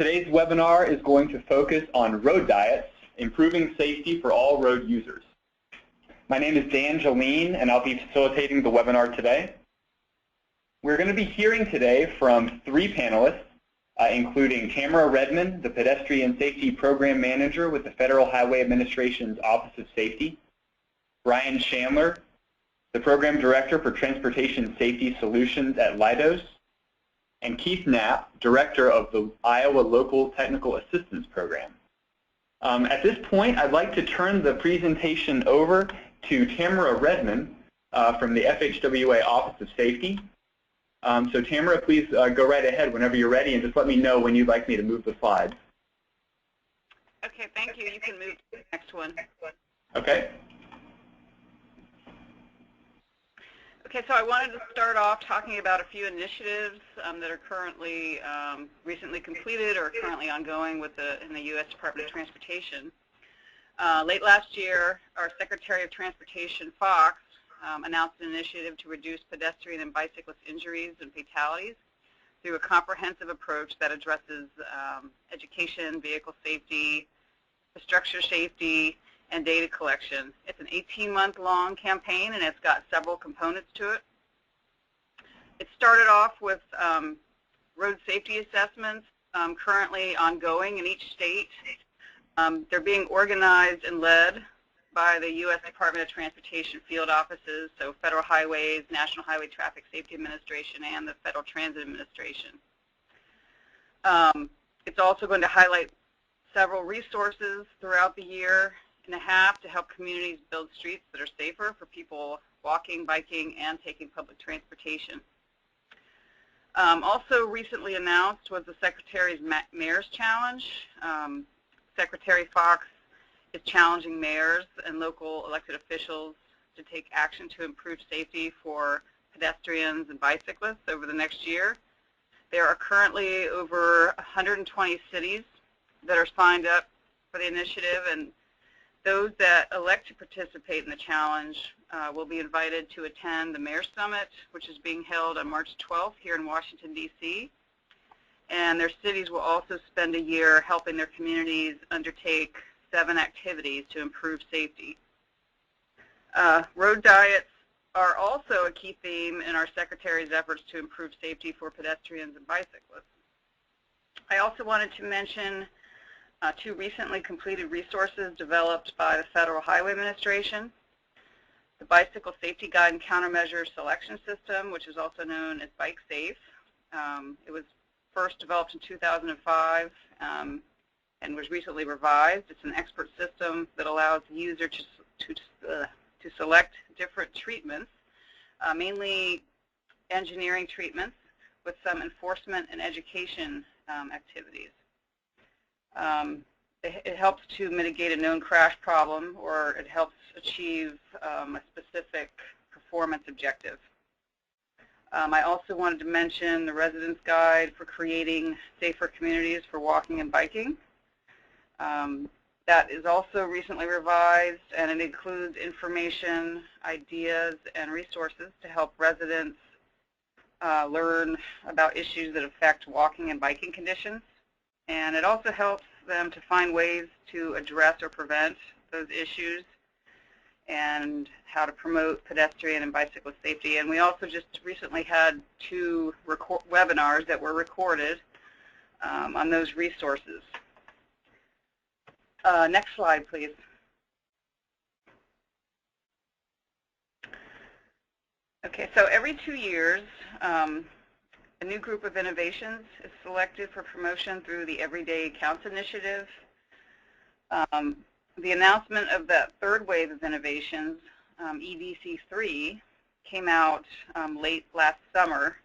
Today's webinar is going to focus on road diets, improving safety for all road users. My name is Dan Jolene, and I'll be facilitating the webinar today. We're going to be hearing today from 3 panelists, including Tamara Redmond, the Pedestrian Safety Program Manager with the Federal Highway Administration's Office of Safety, Brian Chandler, the Program Director for Transportation Safety Solutions at Leidos, and Keith Knapp, Director of the Iowa Local Technical Assistance Program. At this point, I'd like to turn the presentation over to Tamara Redmond from the FHWA Office of Safety. So Tamara, please go right ahead whenever you're ready, and just let me know when you'd like me to move the slides. Okay, thank you. You can move to the next one. Okay. Okay, so I wanted to start off talking about a few initiatives that are currently recently completed or currently ongoing with in the U.S. Department of Transportation. Late last year, our Secretary of Transportation, Fox, announced an initiative to reduce pedestrian and bicyclist injuries and fatalities through a comprehensive approach that addresses education, vehicle safety, infrastructure safety, and data collection. It's an 18-month-long campaign, and it's got several components to it. It started off with road safety assessments currently ongoing in each state. They're being organized and led by the U.S. Department of Transportation field offices, so Federal Highways, National Highway Traffic Safety Administration, and the Federal Transit Administration. It's also going to highlight several resources throughout the year and a half to help communities build streets that are safer for people walking, biking, and taking public transportation. Also recently announced was the Secretary's Mayor's Challenge. Secretary Fox is challenging mayors and local elected officials to take action to improve safety for pedestrians and bicyclists over the next year. There are currently over 120 cities that are signed up for the initiative, and those that elect to participate in the challenge will be invited to attend the Mayor's Summit, which is being held on March 12th here in Washington, D.C. And their cities will also spend a year helping their communities undertake 7 activities to improve safety. Road diets are also a key theme in our Secretary's efforts to improve safety for pedestrians and bicyclists. I also wanted to mention 2 recently completed resources developed by the Federal Highway Administration. The Bicycle Safety Guide and Countermeasure Selection System, which is also known as Bike Safe. It was first developed in 2005 and was recently revised. It's an expert system that allows the user to select different treatments, mainly engineering treatments with some enforcement and education activities. It helps to mitigate a known crash problem, or it helps achieve a specific performance objective. I also wanted to mention the Residence Guide for Creating Safer Communities for Walking and Biking. That is also recently revised, and it includes information, ideas, and resources to help residents learn about issues that affect walking and biking conditions. And it also helps them to find ways to address or prevent those issues and how to promote pedestrian and bicyclist safety. And we also just recently had 2 webinars that were recorded on those resources. Next slide, please. Okay, so every 2 years, a new group of innovations is selected for promotion through the Everyday Counts initiative. The announcement of that 3rd wave of innovations, EDC3, came out late last summer,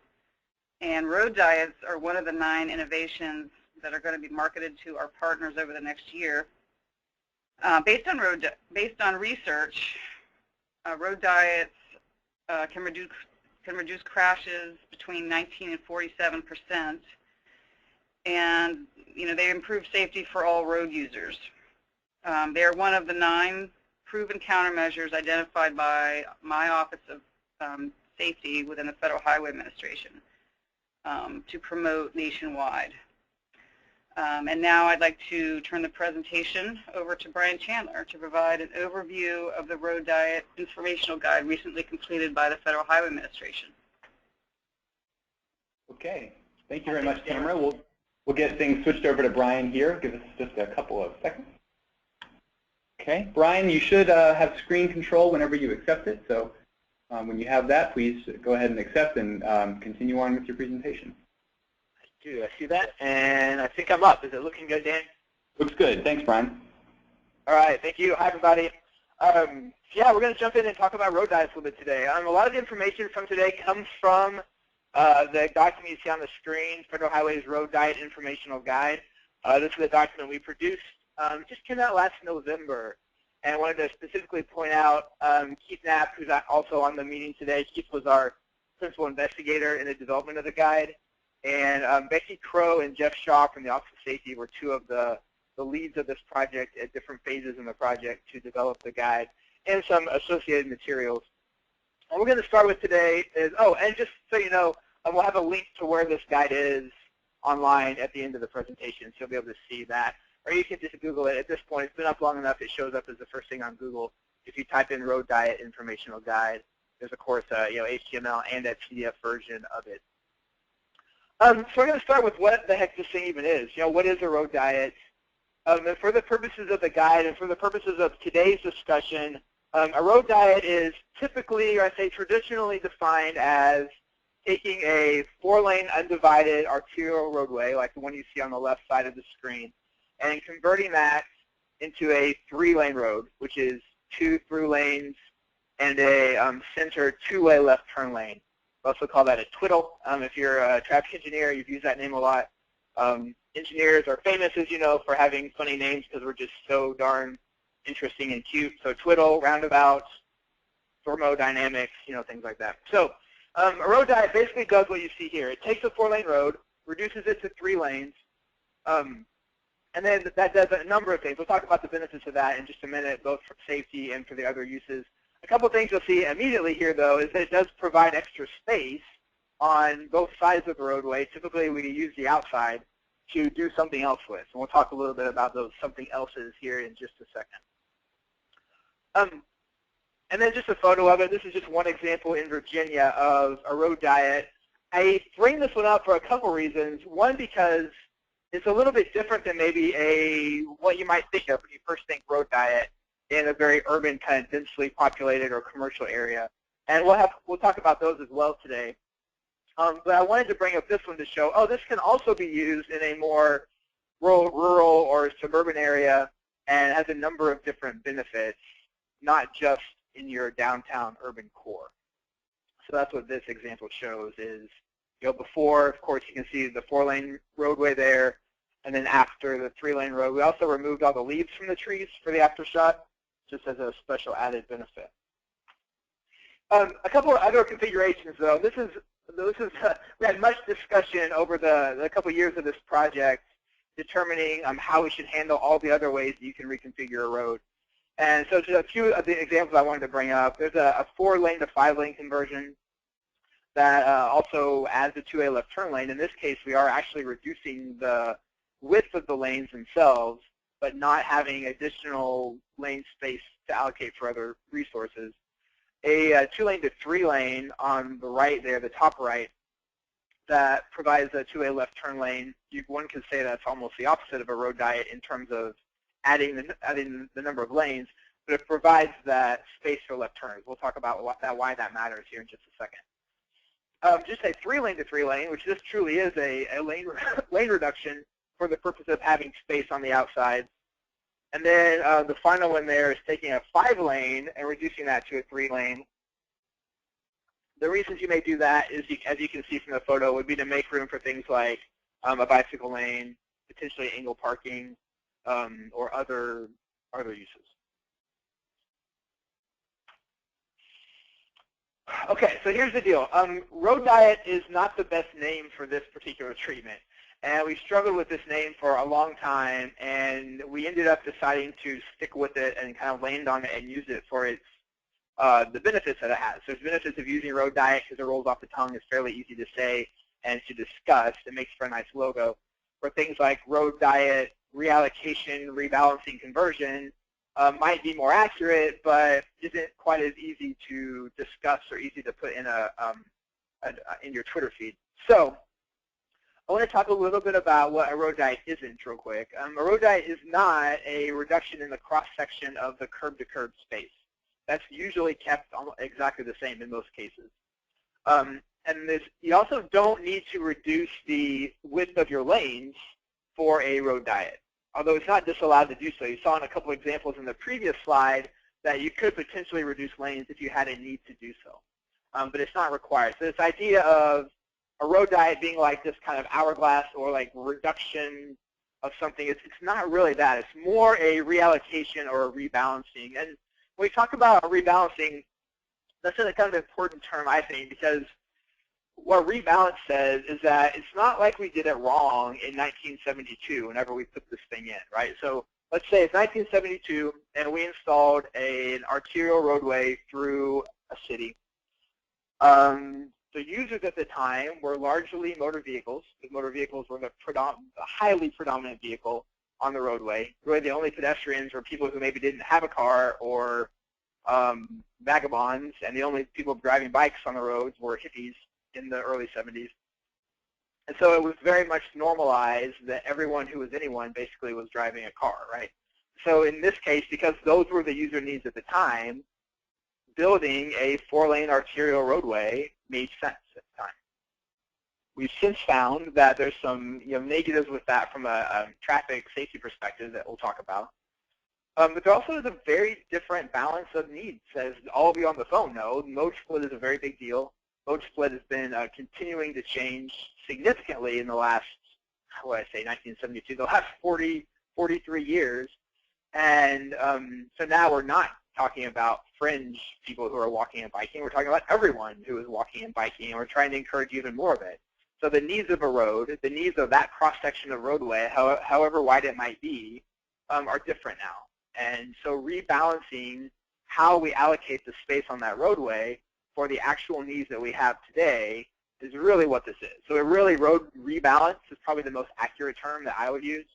and road diets are one of the 9 innovations that are going to be marketed to our partners over the next year. Based on research, road diets can reduce crashes between 19 and 47%, and they improve safety for all road users. They are one of the 9 proven countermeasures identified by my Office of Safety within the Federal Highway Administration to promote nationwide. And now I'd like to turn the presentation over to Brian Chandler to provide an overview of the Road Diet Informational Guide recently completed by the Federal Highway Administration. Okay, thank you very much, Tamara. We'll get things switched over to Brian here. Give us just a couple of seconds. Okay, Brian, you should have screen control whenever you accept it. So when you have that, please go ahead and accept and continue on with your presentation. I see that, and I think I'm up. Is it looking good, Dan? Looks good. Thanks, Brian. All right, thank you. Hi, everybody. Yeah, we're going to jump in and talk about road diets a little bit today. A lot of the information from today comes from the document you see on the screen, Federal Highways Road Diet Informational Guide. This is a document we produced. Just came out last November, and I wanted to specifically point out Keith Knapp, who's also on the meeting today. Keith was our principal investigator in the development of the guide. And Becky Crow and Jeff Shaw from the Office of Safety were two of the leads of this project at different phases in the project to develop the guide and some associated materials. And we're going to start with today is, and just so you know, we'll have a link to where this guide is online at the end of the presentation, so you'll be able to see that. Or you can just Google it. At this point, it's been up long enough, it shows up as the first thing on Google. If you type in Road Diet Informational Guide, there's, of course, HTML and a PDF version of it. So we're going to start with what the heck this thing even is. What is a road diet? And for the purposes of the guide and for the purposes of today's discussion, a road diet is typically, or I say traditionally, defined as taking a 4-lane undivided arterial roadway, like the one you see on the left side of the screen, and converting that into a 3-lane road, which is 2 through lanes and a center 2-way left turn lane. We also call that a twiddle. If you're a traffic engineer, you've used that name a lot. Engineers are famous, as you know, for having funny names because we're just so darn interesting and cute. So twiddle, roundabouts, thermodynamics, things like that. So a road diet basically does what you see here. It takes a 4-lane road, reduces it to 3 lanes, and then that does a number of things. We'll talk about the benefits of that in just a minute, both for safety and for the other uses. A couple of things you'll see immediately here, though, is that it does provide extra space on both sides of the roadway. Typically, we use the outside to do something else with. And we'll talk a little bit about those something else's here in just a second. And then just a photo of it. This is just one example in Virginia of a road diet. I bring this one up for a couple reasons. One, because it's a little bit different than maybe what you might think of when you first think road diet in a very urban, kind of densely populated or commercial area. And we'll talk about those as well today. But I wanted to bring up this one to show, this can also be used in a more rural or suburban area and has a number of different benefits, not just in your downtown urban core. So that's what this example shows is, before, of course, you can see the 4-lane roadway there, and then after the 3-lane road. We also removed all the leaves from the trees for the after shot, just as a special added benefit. A couple of other configurations, though. We had much discussion over the couple of years of this project determining how we should handle all the other ways that you can reconfigure a road. And so just a few of the examples I wanted to bring up. There's a 4-lane to 5-lane conversion that also adds a 2-way left turn lane. In this case, we are actually reducing the width of the lanes themselves, but not having additional lane space to allocate for other resources. A 2-lane to 3-lane on the right there, the top right, that provides a 2-way left turn lane. One could say that's almost the opposite of a road diet in terms of adding the number of lanes, but it provides that space for left turns. We'll talk about why that matters here in just a second. Just a 3-lane to 3-lane, which this truly is a lane reduction for the purpose of having space on the outside. And then the final one there is taking a 5-lane and reducing that to a 3-lane. The reasons you may do that is, as you can see from the photo, would be to make room for things like a bicycle lane, potentially angle parking, or other uses. Okay, so here's the deal. Road diet is not the best name for this particular treatment. And we struggled with this name for a long time, and we ended up deciding to stick with it and kind of land on it and use it for its the benefits that it has. So there's benefits of using road diet because it rolls off the tongue. It's fairly easy to say and to discuss. It makes for a nice logo. for things like road diet, reallocation, rebalancing, conversion might be more accurate, but isn't quite as easy to discuss or easy to put in in your Twitter feed. So I want to talk a little bit about what a road diet isn't real quick. A road diet is not a reduction in the cross-section of the curb-to-curb space. That's usually kept exactly the same in most cases. And you also don't need to reduce the width of your lanes for a road diet, although it's not disallowed to do so. You saw in a couple examples in the previous slide that you could potentially reduce lanes if you had a need to do so, but it's not required. So this idea of a road diet being like this kind of hourglass or like reduction of something, it's not really that. It's more a reallocation or a rebalancing. And when we talk about rebalancing, that's a kind of important term, I think, because what rebalance says is that it's not like we did it wrong in 1972 whenever we put this thing in, right? So let's say it's 1972 and we installed an arterial roadway through a city. The users at the time were largely motor vehicles, because motor vehicles were the highly predominant vehicle on the roadway. Really the only pedestrians were people who maybe didn't have a car or vagabonds, and the only people driving bikes on the roads were hippies in the early 70s. And so it was very much normalized that everyone who was anyone basically was driving a car, right? So in this case, because those were the user needs at the time, building a 4-lane arterial roadway made sense at the time. We've since found that there's some negatives with that from a traffic safety perspective that we'll talk about. But there also is a very different balance of needs. As all of you on the phone know, mode split is a very big deal. Mode split has been continuing to change significantly in the last, what I say, 1972, the last 43 years. And so now we're not talking about fringe people who are walking and biking. We're talking about everyone who is walking and biking, and we're trying to encourage even more of it. So the needs of a road, the needs of that cross-section of roadway, however wide it might be, are different now. And so rebalancing how we allocate the space on that roadway for the actual needs that we have today is really what this is. So road rebalance is probably the most accurate term that I would use.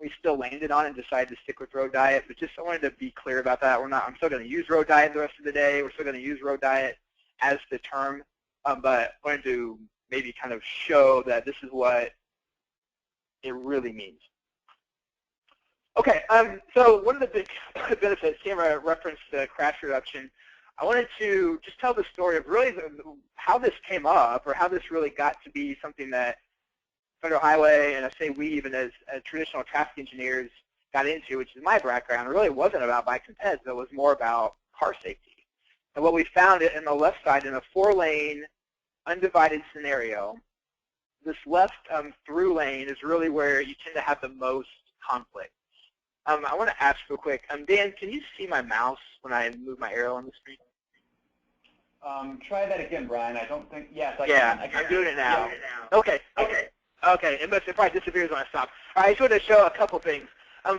We still landed on it and decided to stick with road diet, but just I wanted to be clear about that. I'm still going to use road diet the rest of the day. We're still going to use road diet as the term, but I wanted to maybe kind of show that this is what it really means. Okay, so one of the big benefits, Tamara referenced crash reduction. I wanted to just tell the story of really how this came up, or how this really got to be something that Federal Highway, and I say we even as traditional traffic engineers got into, which is my background. It really wasn't about bikes and peds, it was more about car safety. And what we found in the left side, in a 4-lane undivided scenario, this left through lane is really where you tend to have the most conflict. I want to ask real quick, Dan, can you see my mouse when I move my arrow on the screen? Try that again, Brian. I don't think, yes, I can. I'm doing it now. Yeah. Okay. It probably disappears when I stop. All right, I just want to show a couple things.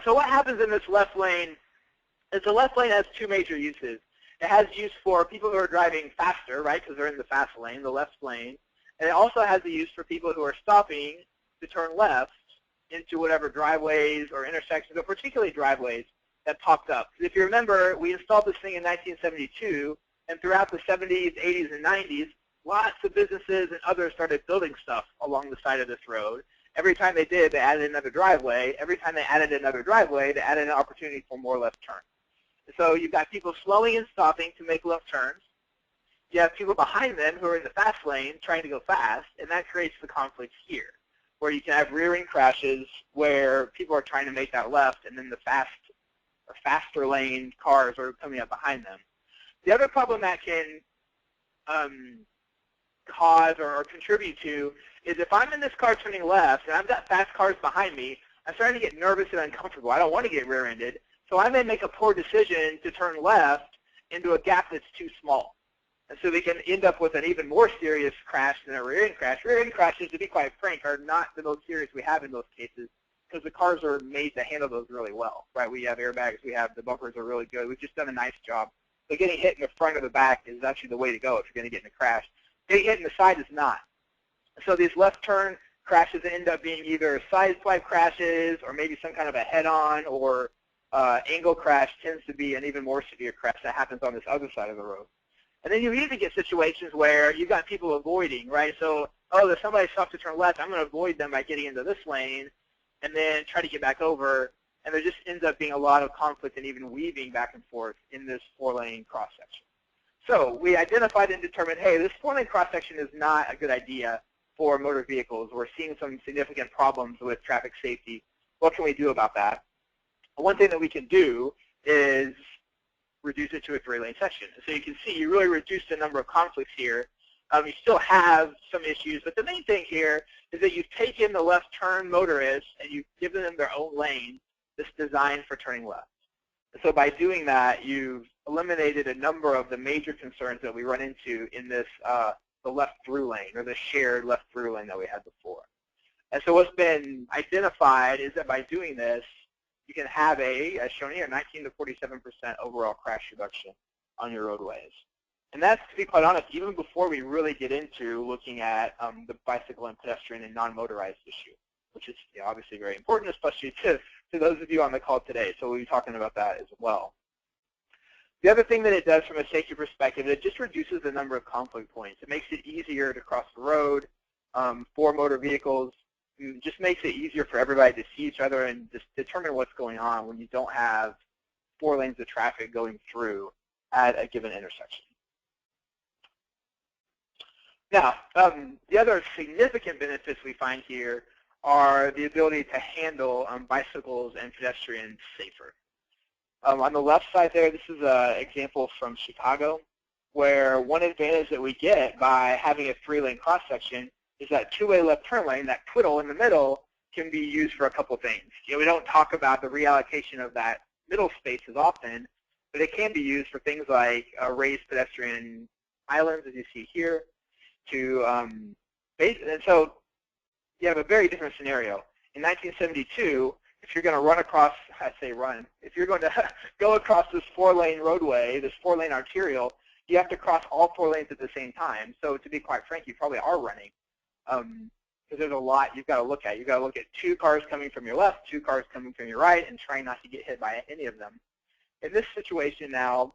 So what happens in this left lane is the left lane has two major uses. It has use for people who are driving faster, right, because they're in the fast lane, the left lane. And it also has the use for people who are stopping to turn left into whatever driveways or intersections, but particularly driveways that popped up. Because if you remember, we installed this thing in 1972, and throughout the 70s, 80s, and 90s, lots of businesses and others started building stuff along the side of this road. Every time they did, they added another driveway. Every time they added another driveway, they added an opportunity for more left turns. So you've got people slowing and stopping to make left turns. You have people behind them who are in the fast lane trying to go fast, and that creates the conflict here, where you can have rear-end crashes where people are trying to make that left, and then the faster lane cars are coming up behind them. The other problem that can cause or contribute to is if I'm in this car turning left and I've got fast cars behind me, I'm starting to get nervous and uncomfortable. I don't want to get rear-ended, so I may make a poor decision to turn left into a gap that's too small. And so we can end up with an even more serious crash than a rear-end crash. Rear-end crashes, to be quite frank, are not the most serious we have in those cases because the cars are made to handle those really well, right? We have airbags, the bumpers are really good. We've just done a nice job. So getting hit in the front or the back is actually the way to go if you're going to get in a crash. Getting hit in the side is not. So these left turn crashes end up being either side swipe crashes or maybe some kind of a head-on or angle crash tends to be an even more severe crash that happens on this other side of the road. And then you usually get situations where you've got people avoiding, right? So, oh, there's somebody stopped to turn left. I'm going to avoid them by getting into this lane and then try to get back over. And there just ends up being a lot of conflict and even weaving back and forth in this 4-lane cross-section. So we identified and determined, hey, this 4-lane cross-section is not a good idea for motor vehicles. We're seeing some significant problems with traffic safety. What can we do about that? One thing that we can do is reduce it to a 3-lane section. So you can see you really reduce the number of conflicts here. You still have some issues, but the main thing here is that you've taken the left turn motorists and you've given them their own lane that's designed for turning left. And so by doing that, you've eliminated a number of the major concerns that we run into in this the left through lane or the shared left through lane that we had before. And so what's been identified is that by doing this, you can have as shown here, 19 to 47% overall crash reduction on your roadways. And that's, to be quite honest, even before we really get into looking at the bicycle and pedestrian and non-motorized issue, which is obviously very important, especially to those of you on the call today. So we'll be talking about that as well. The other thing that it does from a safety perspective, it just reduces the number of conflict points. It makes it easier to cross the road for motor vehicles. It just makes it easier for everybody to see each other and just determine what's going on when you don't have 4 lanes of traffic going through at a given intersection. Now, the other significant benefits we find here are the ability to handle bicycles and pedestrians safer. On the left side there, this is an example from Chicago, where one advantage that we get by having a 3-lane cross-section is that 2-way left turn lane, that twiddle in the middle, can be used for a couple things. We don't talk about the reallocation of that middle space as often, but it can be used for things like raised pedestrian islands, as you see here, and so you have a very different scenario. In 1972, if you're going to run across, I say run, if you're going to go across this 4-lane roadway, this 4-lane arterial, you have to cross all 4 lanes at the same time. So to be quite frank, you probably are running. Because there's a lot you've got to look at. You've got to look at 2 cars coming from your left, 2 cars coming from your right, and trying not to get hit by any of them. In this situation now,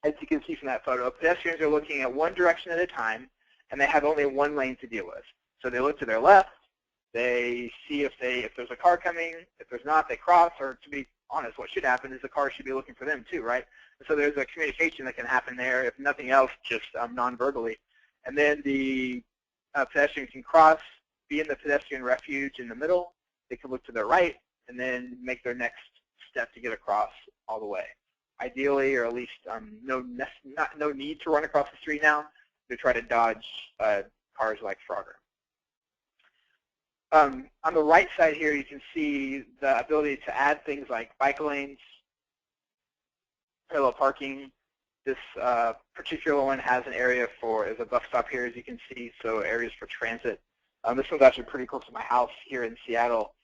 as you can see from that photo, pedestrians are looking at one direction at a time, and they have only 1 lane to deal with. So they look to their left, they see if there's a car coming. If there's not, they cross, or to be honest, what should happen is the car should be looking for them too, right? And so there's a communication that can happen there, if nothing else, just non-verbally. And then the pedestrian can cross, be in the pedestrian refuge in the middle. They can look to their right, and then make their next step to get across all the way. Ideally, or at least no need to run across the street now, to try to dodge cars like Frogger. On the right side here, you can see the ability to add things like bike lanes, parallel parking. This particular one has an area for, there's a bus stop here, as you can see, so areas for transit. This one's actually pretty close to my house here in Seattle.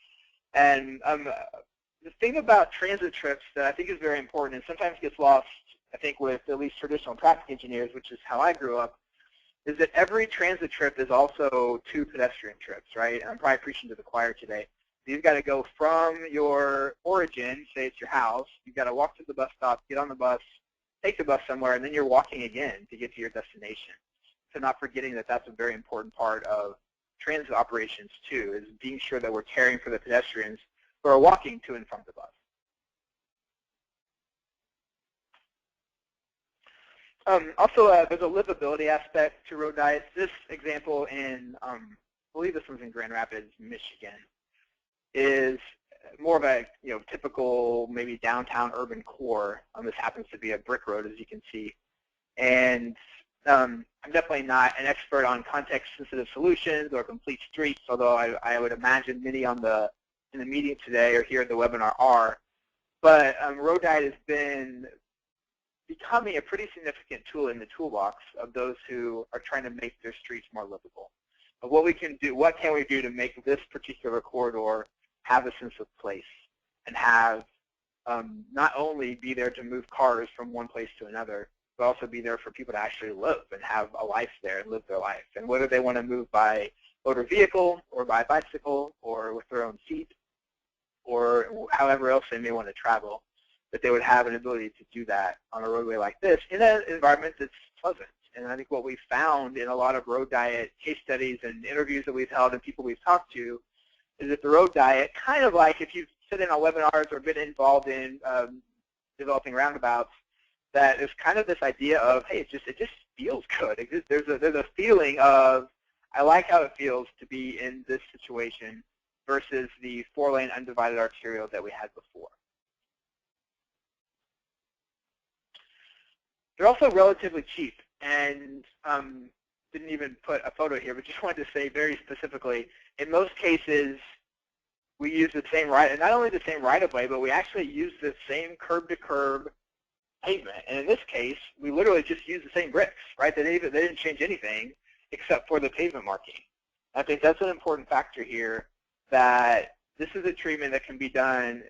And the thing about transit trips that I think is very important and sometimes gets lost, I think, with at least traditional traffic engineers, which is how I grew up, is that every transit trip is also 2 pedestrian trips, right? And I'm probably preaching to the choir today. You've got to go from your origin, say it's your house, you've got to walk to the bus stop, get on the bus, take the bus somewhere, and then you're walking again to get to your destination. So not forgetting that that's a very important part of transit operations too, is being sure that we're caring for the pedestrians who are walking to and from the bus. Also, there's a livability aspect to road diets. This example in, I believe this one's in Grand Rapids, Michigan, is more of a typical maybe downtown urban core. This happens to be a brick road, as you can see. And I'm definitely not an expert on context-sensitive solutions or complete streets, although I would imagine many in the meeting today or here at the webinar are. But road diet has been becoming a pretty significant tool in the toolbox of those who are trying to make their streets more livable. But what can we do to make this particular corridor have a sense of place and have not only be there to move cars from one place to another, but also be there for people to actually live and have a life there and live their life. And whether they want to move by motor vehicle or by bicycle or with their own seat or however else they may want to travel, that they would have an ability to do that on a roadway like this in an environment that's pleasant. And I think what we've found in a lot of road diet case studies and interviews that we've held and people we've talked to is that the road diet, kind of like if you've sit in on webinars or been involved in developing roundabouts, that there's kind of this idea of, hey, it just feels good. There's a feeling of, I like how it feels to be in this situation versus the 4-lane undivided arterial that we had before. They're also relatively cheap, and didn't even put a photo here, but just wanted to say very specifically, in most cases, we use the same right, and not only the same right-of-way, but we actually use the same curb-to-curb pavement. And in this case, we literally just use the same bricks, right? They didn't change anything except for the pavement marking. I think that's an important factor here, that this is a treatment that can be done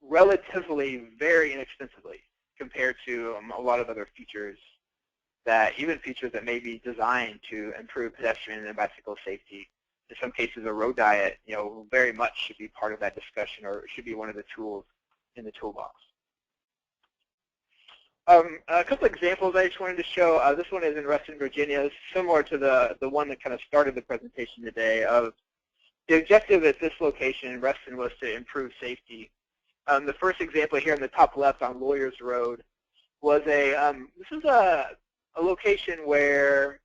relatively very inexpensively compared to a lot of other features, even features that may be designed to improve pedestrian and bicycle safety. In some cases, a road diet, very much should be part of that discussion, or it should be one of the tools in the toolbox. A couple examples I just wanted to show. This one is in Reston, Virginia. It's similar to the one that kind of started the presentation today. Of the objective at this location in Reston was to improve safety. The first example here in the top left on Lawyers Road was this is a location where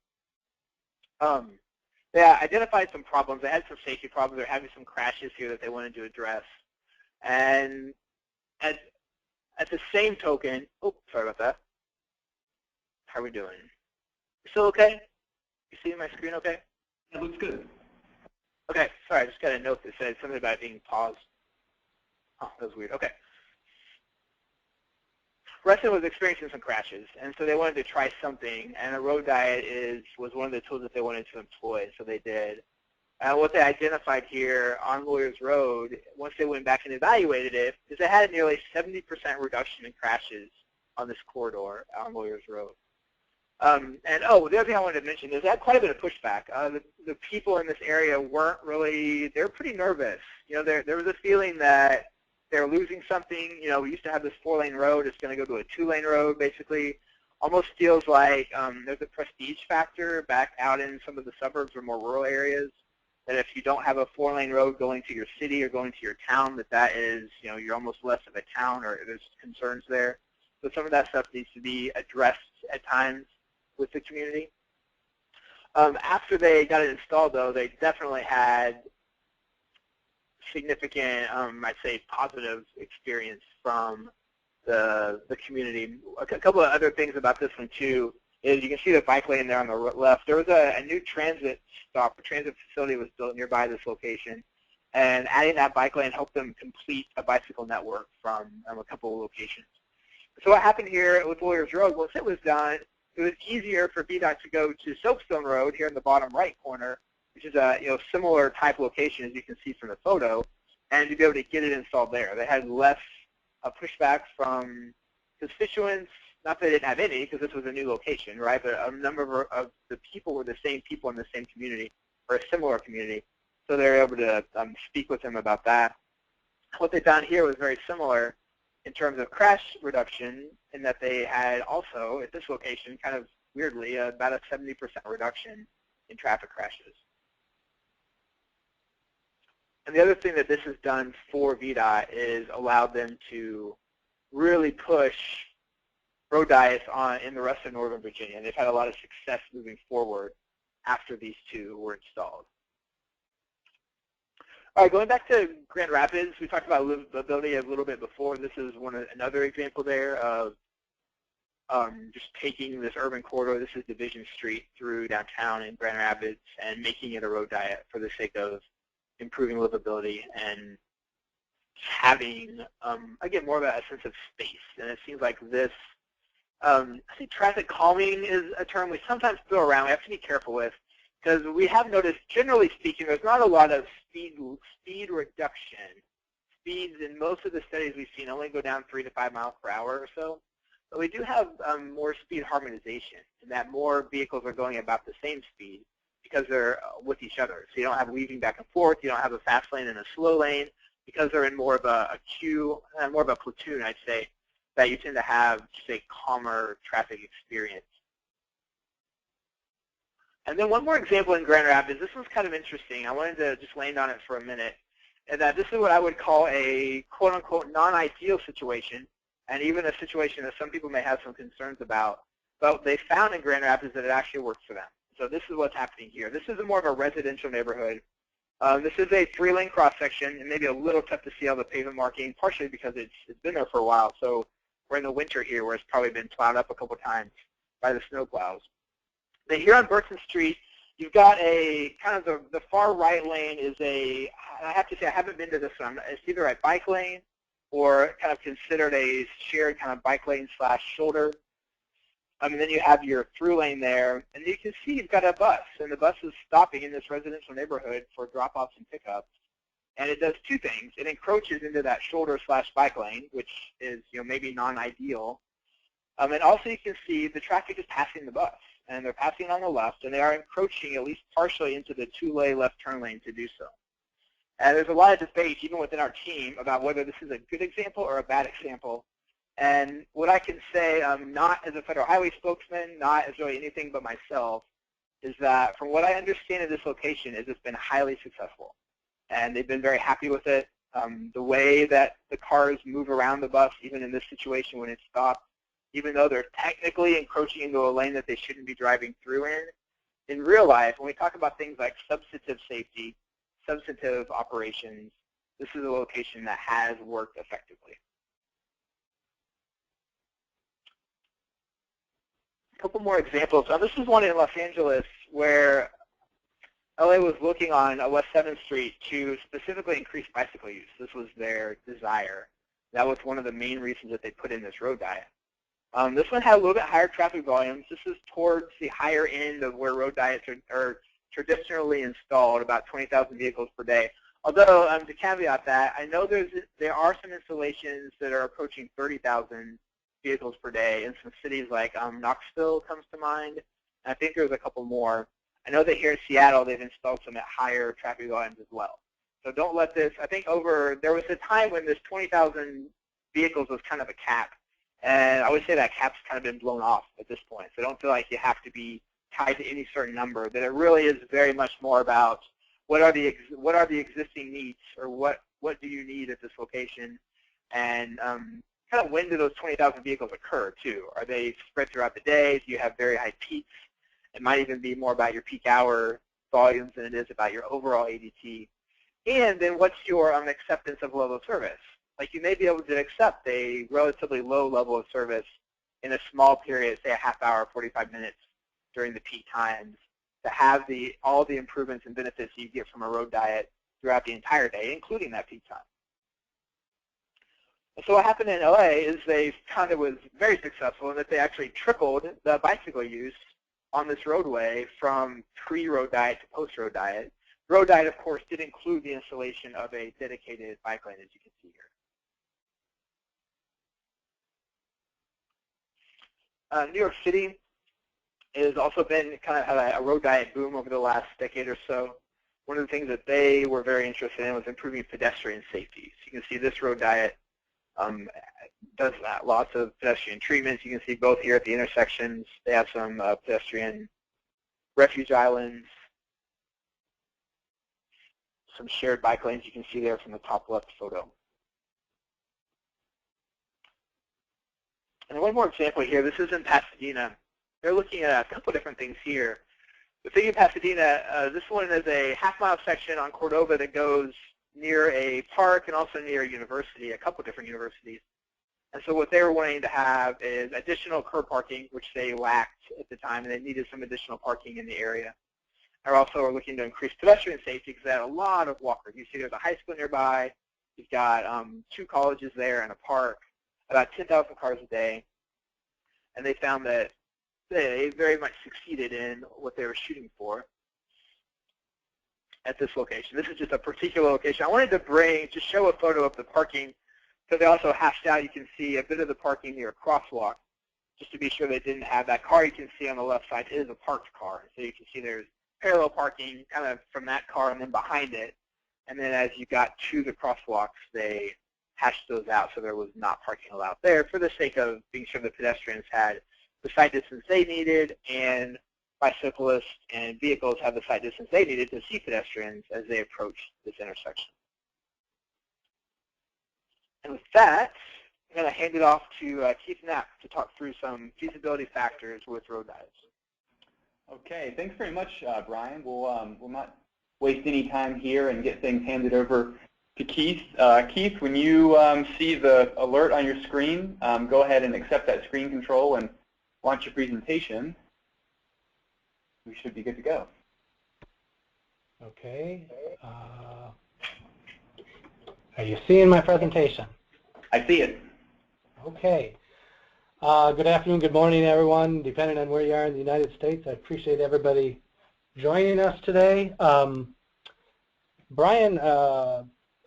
they identified some problems. They had some safety problems. They're having some crashes here that they wanted to address. And at the same token, oh, sorry about that. How are we doing? You still okay? You see my screen okay? It looks good. Okay, sorry, I just got a note that said something about being paused. Oh, that was weird. Okay. Reston was experiencing some crashes, and so they wanted to try something, and a road diet was one of the tools that they wanted to employ, so they did. And what they identified here on Lawyers Road, once they went back and evaluated it, is they had a nearly 70% reduction in crashes on this corridor on Lawyers Road. And the other thing I wanted to mention is they had quite a bit of pushback. The people in this area weren't really, they were pretty nervous. There was a feeling that they're losing something. We used to have this 4-lane road. It's going to go to a 2-lane road, basically. Almost feels like there's a prestige factor back out in some of the suburbs or more rural areas, that if you don't have a 4-lane road going to your city or going to your town, that is, you're almost less of a town, or there's concerns there. So some of that stuff needs to be addressed at times with the community. After they got it installed, though, they definitely had significant, I'd say, positive experience from the community. A couple of other things about this one, too, is you can see the bike lane there on the left. There was a new transit stop. A transit facility was built nearby this location, and adding that bike lane helped them complete a bicycle network from a couple of locations. So what happened here with Lawyers Road, once it was done, it was easier for VDOT to go to Soapstone Road here in the bottom right corner, which is a similar type location as you can see from the photo, and to be able to get it installed there. They had less pushback from constituents. Not that they didn't have any, because this was a new location, right? But a number of the people were the same people in the same community, or a similar community, so they were able to speak with them about that. What they found here was very similar in terms of crash reduction, in that they had also, at this location, kind of weirdly, about a 70% reduction in traffic crashes. And the other thing that this has done for VDOT is allowed them to really push road diets in the rest of Northern Virginia. And they've had a lot of success moving forward after these two were installed. All right, going back to Grand Rapids, we talked about livability a little bit before. This is another example there of just taking this urban corridor. This is Division Street through downtown in Grand Rapids and making it a road diet for the sake of improving livability and having, again, more of a sense of space. And it seems like this, I think traffic calming is a term we sometimes throw around. We have to be careful with, because we have noticed, generally speaking, there's not a lot of speed reduction. Speeds in most of the studies we've seen only go down 3 to 5 miles per hour or so. But we do have more speed harmonization, in that more vehicles are going about the same speed. because they're with each other. So you don't have weaving back and forth. You don't have a fast lane and a slow lane because they're in more of a queue, more of a platoon, I'd say, that you tend to have just a calmer traffic experience. And then one more example in Grand Rapids. This one's kind of interesting. I wanted to just land on it for a minute. And that this is what I would call a quote-unquote non-ideal situation, and even a situation that some people may have some concerns about. But they found in Grand Rapids that it actually works for them. So this is what's happening here. This is more of a residential neighborhood. This is a 3-lane cross-section, and maybe a little tough to see all the pavement marking, partially because it's been there for a while. So we're in the winter here where it's probably been plowed up a couple times by the snow plows. But here on Burton Street, you've got a kind of the far right lane is I have to say I haven't been to this one. It's either a bike lane or kind of considered a shared kind of bike lane / shoulder. And then you have your through lane there, and you can see you've got a bus, and the bus is stopping in this residential neighborhood for drop-offs and pickups. And it does two things. It encroaches into that shoulder / bike lane, which is maybe non-ideal. And also you can see the traffic is passing the bus, and they're passing on the left, and they are encroaching at least partially into the 2-lane left turn lane to do so. And there's a lot of debate, even within our team, about whether this is a good example or a bad example. And what I can say, not as a federal highway spokesman, not as really anything but myself, is that from what I understand of this location is it's been highly successful. And they've been very happy with it. The way that the cars move around the bus, even in this situation when it's stopped, even though they're technically encroaching into a lane that they shouldn't be driving through in real life, when we talk about things like substantive safety, substantive operations, this is a location that has worked effectively. A couple more examples. This is one in Los Angeles where LA was looking on West 7th Street to specifically increase bicycle use. This was their desire. That was one of the main reasons that they put in this road diet. This one had a little bit higher traffic volumes. This is towards the higher end of where road diets are traditionally installed, about 20,000 vehicles per day. Although, to caveat that, I know there are some installations that are approaching 30,000 vehicles per day in some cities like Knoxville comes to mind. And I think there's a couple more. I know that here in Seattle they've installed some at higher traffic volumes as well. So don't let this, I think there was a time when this 20,000 vehicles was kind of a cap. And I would say that cap's kind of been blown off at this point. So don't feel like you have to be tied to any certain number. That it really is very much more about what are the existing needs, or what do you need at this location, and kind of when do those 20,000 vehicles occur too? Are they spread throughout the day? Do you have very high peaks? It might even be more about your peak hour volumes than it is about your overall ADT. And then what's your acceptance of level of service? Like you may be able to accept a relatively low level of service in a small period, say a half hour, 45 minutes during the peak times, to have all the improvements and benefits you get from a road diet throughout the entire day, including that peak time. And so what happened in LA is they found it was very successful in that they actually tripled the bicycle use on this roadway from pre-road diet to post-road diet. Road diet, of course, did include the installation of a dedicated bike lane, as you can see here. New York City has also been kind of had a road diet boom over the last decade or so. One of the things that they were very interested in was improving pedestrian safety. So you can see this road diet does that. Lots of pedestrian treatments. You can see both here at the intersections. They have some pedestrian refuge islands, some shared bike lanes you can see there from the top left photo. And one more example here. This is in Pasadena. They're looking at a couple different things here. The thing in Pasadena, this one is a half-mile section on Cordova that goes near a park and also near a university, a couple different universities. And so what they were wanting to have is additional curb parking, which they lacked at the time, and they needed some additional parking in the area. They also are looking to increase pedestrian safety because they had a lot of walkers. You see there's a high school nearby. You've got 2 colleges there and a park, about 10,000 cars a day. And they found that they very much succeeded in what they were shooting for at this location. This is just a particular location. I wanted to just show a photo of the parking, because they also hashed out, you can see a bit of the parking near a crosswalk, just to be sure they didn't have that car you can see on the left side is a parked car. So you can see there's parallel parking kind of from that car and then behind it. And then as you got to the crosswalks, they hashed those out so there was not parking allowed there for the sake of being sure the pedestrians had the sight distance they needed and bicyclists and vehicles have the sight distance they needed to see pedestrians as they approach this intersection. And with that, I'm going to hand it off to Keith Knapp to talk through some feasibility factors with road diets. Okay, thanks very much, Brian. We'll not waste any time here and get things handed over to Keith. Keith, when you see the alert on your screen, go ahead and accept that screen control and launch your presentation. We should be good to go. Okay. Are you seeing my presentation? I see it. Okay. Good afternoon, good morning, everyone, depending on where you are in the United States. I appreciate everybody joining us today. Brian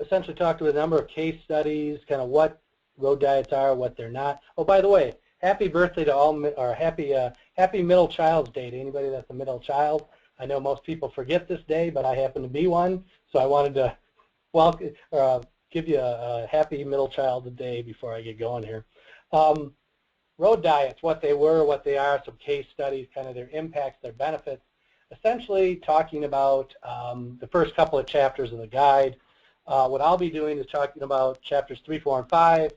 essentially talked to a number of case studies, kind of what road diets are, what they're not. Oh, by the way, happy birthday to all, or happy Middle Child's Day to anybody that's a middle child. I know most people forget this day, but I happen to be one, so I wanted to welcome, give you a happy Middle Child's Day before I get going here. Road diets, what they were, what they are, some case studies, kind of their impacts, their benefits, essentially talking about the first couple of chapters of the guide. What I'll be doing is talking about chapters 3, 4, and 5,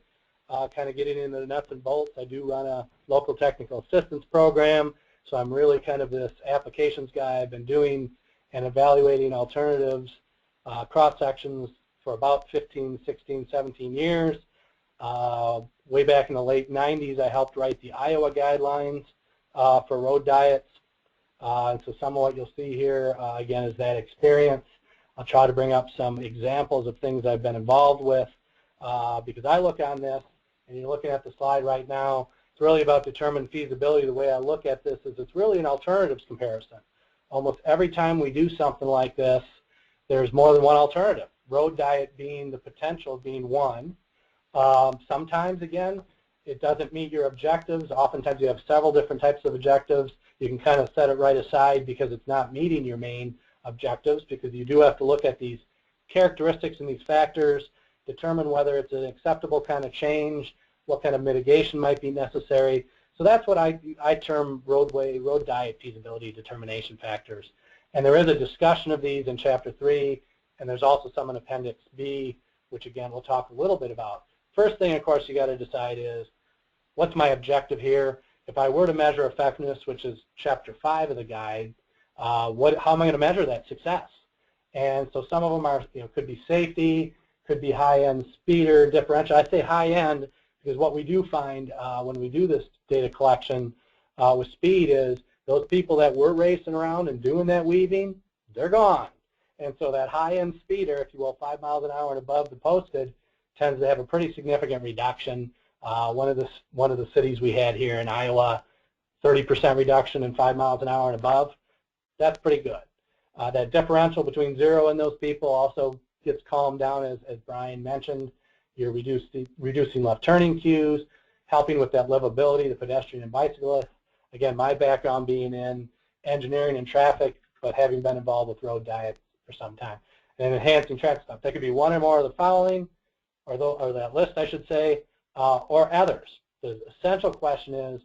kind of getting into the nuts and bolts. I do run a local technical assistance program, so I'm really kind of this applications guy. I've been doing and evaluating alternatives, cross-sections for about 15, 16, 17 years. Way back in the late 90s, I helped write the Iowa guidelines for road diets. And so some of what you'll see here, again, is that experience. I'll try to bring up some examples of things I've been involved with because I look on this, and you're looking at the slide right now, it's really about determined feasibility. The way I look at this is it's really an alternatives comparison. Almost every time we do something like this, there's more than one alternative, road diet being the potential of being one. Sometimes, again, it doesn't meet your objectives. Oftentimes you have several different types of objectives. You can kind of set it right aside because it's not meeting your main objectives, because you do have to look at these characteristics and these factors, determine whether it's an acceptable kind of change, what kind of mitigation might be necessary. So that's what I term road diet feasibility determination factors. And there is a discussion of these in Chapter 3, and there's also some in Appendix B, which again we'll talk a little bit about. First thing, of course, you got to decide is, what's my objective here? If I were to measure effectiveness, which is Chapter 5 of the guide, how am I going to measure that success? And so some of them are, could be safety, could be high-end speed or differential. I say high-end because what we do find when we do this data collection with speed is those people that were racing around and doing that weaving, they're gone. And so that high-end speeder, if you will, 5 miles an hour and above the posted, tends to have a pretty significant reduction. One of the cities we had here in Iowa, 30% reduction in 5 miles an hour and above. That's pretty good. That differential between 0 and those people also gets calmed down, as Brian mentioned. You're reducing left turning cues, helping with that livability, the pedestrian and bicyclist. Again, my background being in engineering and traffic, but having been involved with road diets for some time. And enhancing traffic stuff. That could be one or more of the following, or that list, I should say, or others. The essential question is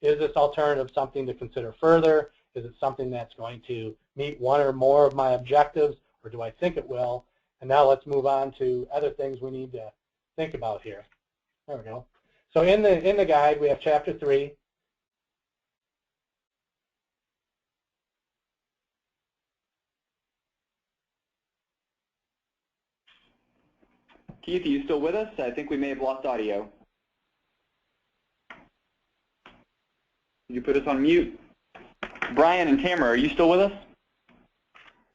this alternative something to consider further? Is it something that's going to meet one or more of my objectives, or do I think it will? And now let's move on to other things we need to think about here. There we go. So in the guide, we have Chapter 3. Keith, are you still with us? I think we may have lost audio. Did you put us on mute? Brian and Tamara, are you still with us?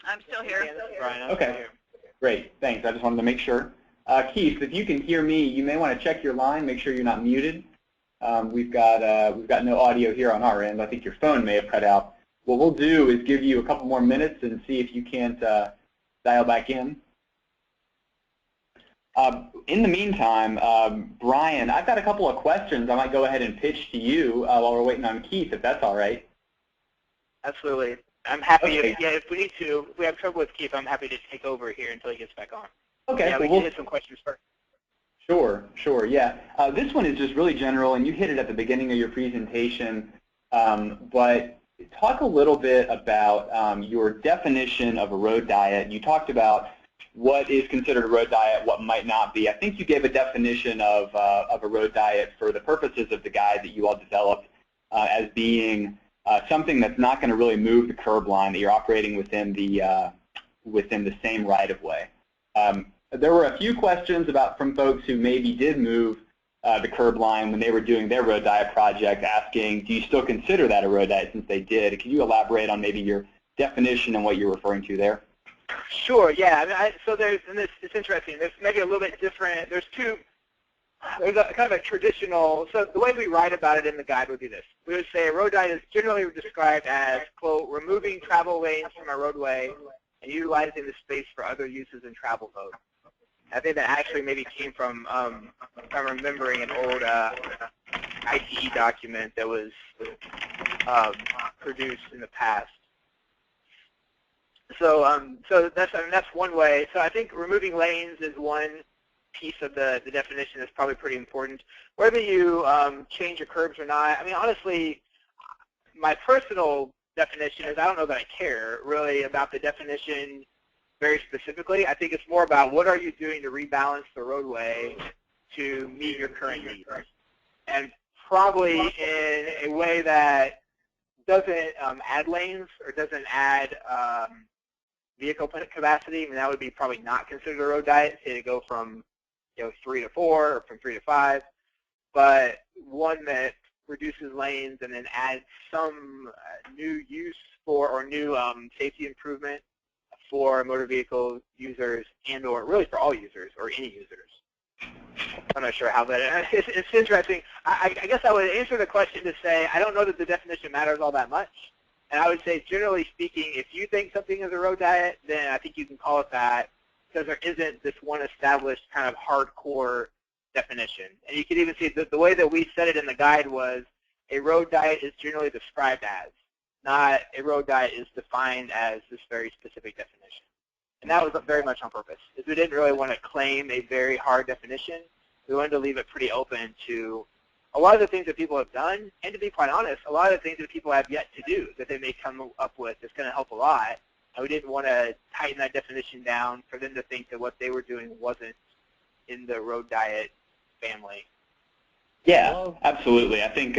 I'm still here. Brian, okay, great, thanks. I just wanted to make sure. Keith, if you can hear me, you may want to check your line, make sure you're not muted. We've got no audio here on our end. I think your phone may have cut out. What we'll do is give you a couple more minutes and see if you can't dial back in. In the meantime, Brian, I've got a couple of questions I might go ahead and pitch to you while we're waiting on Keith, if that's all right. Absolutely. I'm happy. Okay. If we need to, if we have trouble with Keith, I'm happy to take over here until he gets back on. Okay. Yeah, we can hit some questions first. Sure, yeah. This one is just really general, and you hit it at the beginning of your presentation, but talk a little bit about your definition of a road diet. You talked about what is considered a road diet, what might not be. I think you gave a definition of a road diet for the purposes of the guide that you all developed as being something that's not going to really move the curb line, that you're operating within the same right-of-way. There were a few questions from folks who maybe did move the curb line when they were doing their road diet project, asking, do you still consider that a road diet since they did? Can you elaborate on maybe your definition and what you're referring to there? Sure, yeah. I mean, so it's interesting. There's maybe a little bit different. There's a kind of a traditional, so the way we write about it in the guide would be this. We would say a road diet is generally described as, quote, removing travel lanes from a roadway and utilizing the space for other uses in travel mode. I think that actually maybe came from, if I'm remembering, an old ITE document that was produced in the past. So, that's one way. So I think removing lanes is one piece of the definition that's probably pretty important. Whether you change your curbs or not, I mean, honestly, my personal definition is I don't know that I care really about the definition very specifically. I think it's more about what are you doing to rebalance the roadway to meet your current needs, and probably in a way that doesn't add lanes or doesn't add vehicle capacity. I mean, that would be probably not considered a road diet, say to go from 3 to 4 or from 3 to 5, but one that reduces lanes and then adds some new use for or new safety improvement for motor vehicle users and or really for all users or any users. I'm not sure how that is. It's interesting. I guess I would answer the question to say I don't know that the definition matters all that much. And I would say, generally speaking, if you think something is a road diet, then I think you can call it that, because there isn't this one established kind of hardcore definition. And you can even see that the way that we said it in the guide was a road diet is generally described as, not a road diet is defined as this very specific definition. And that was very much on purpose, because we didn't really want to claim a very hard definition. We wanted to leave it pretty open to a lot of the things that people have done, and to be quite honest, a lot of the things that people have yet to do that they may come up with that's going to help a lot. And we didn't want to tighten that definition down for them to think that what they were doing wasn't in the road diet family. Yeah, absolutely. I think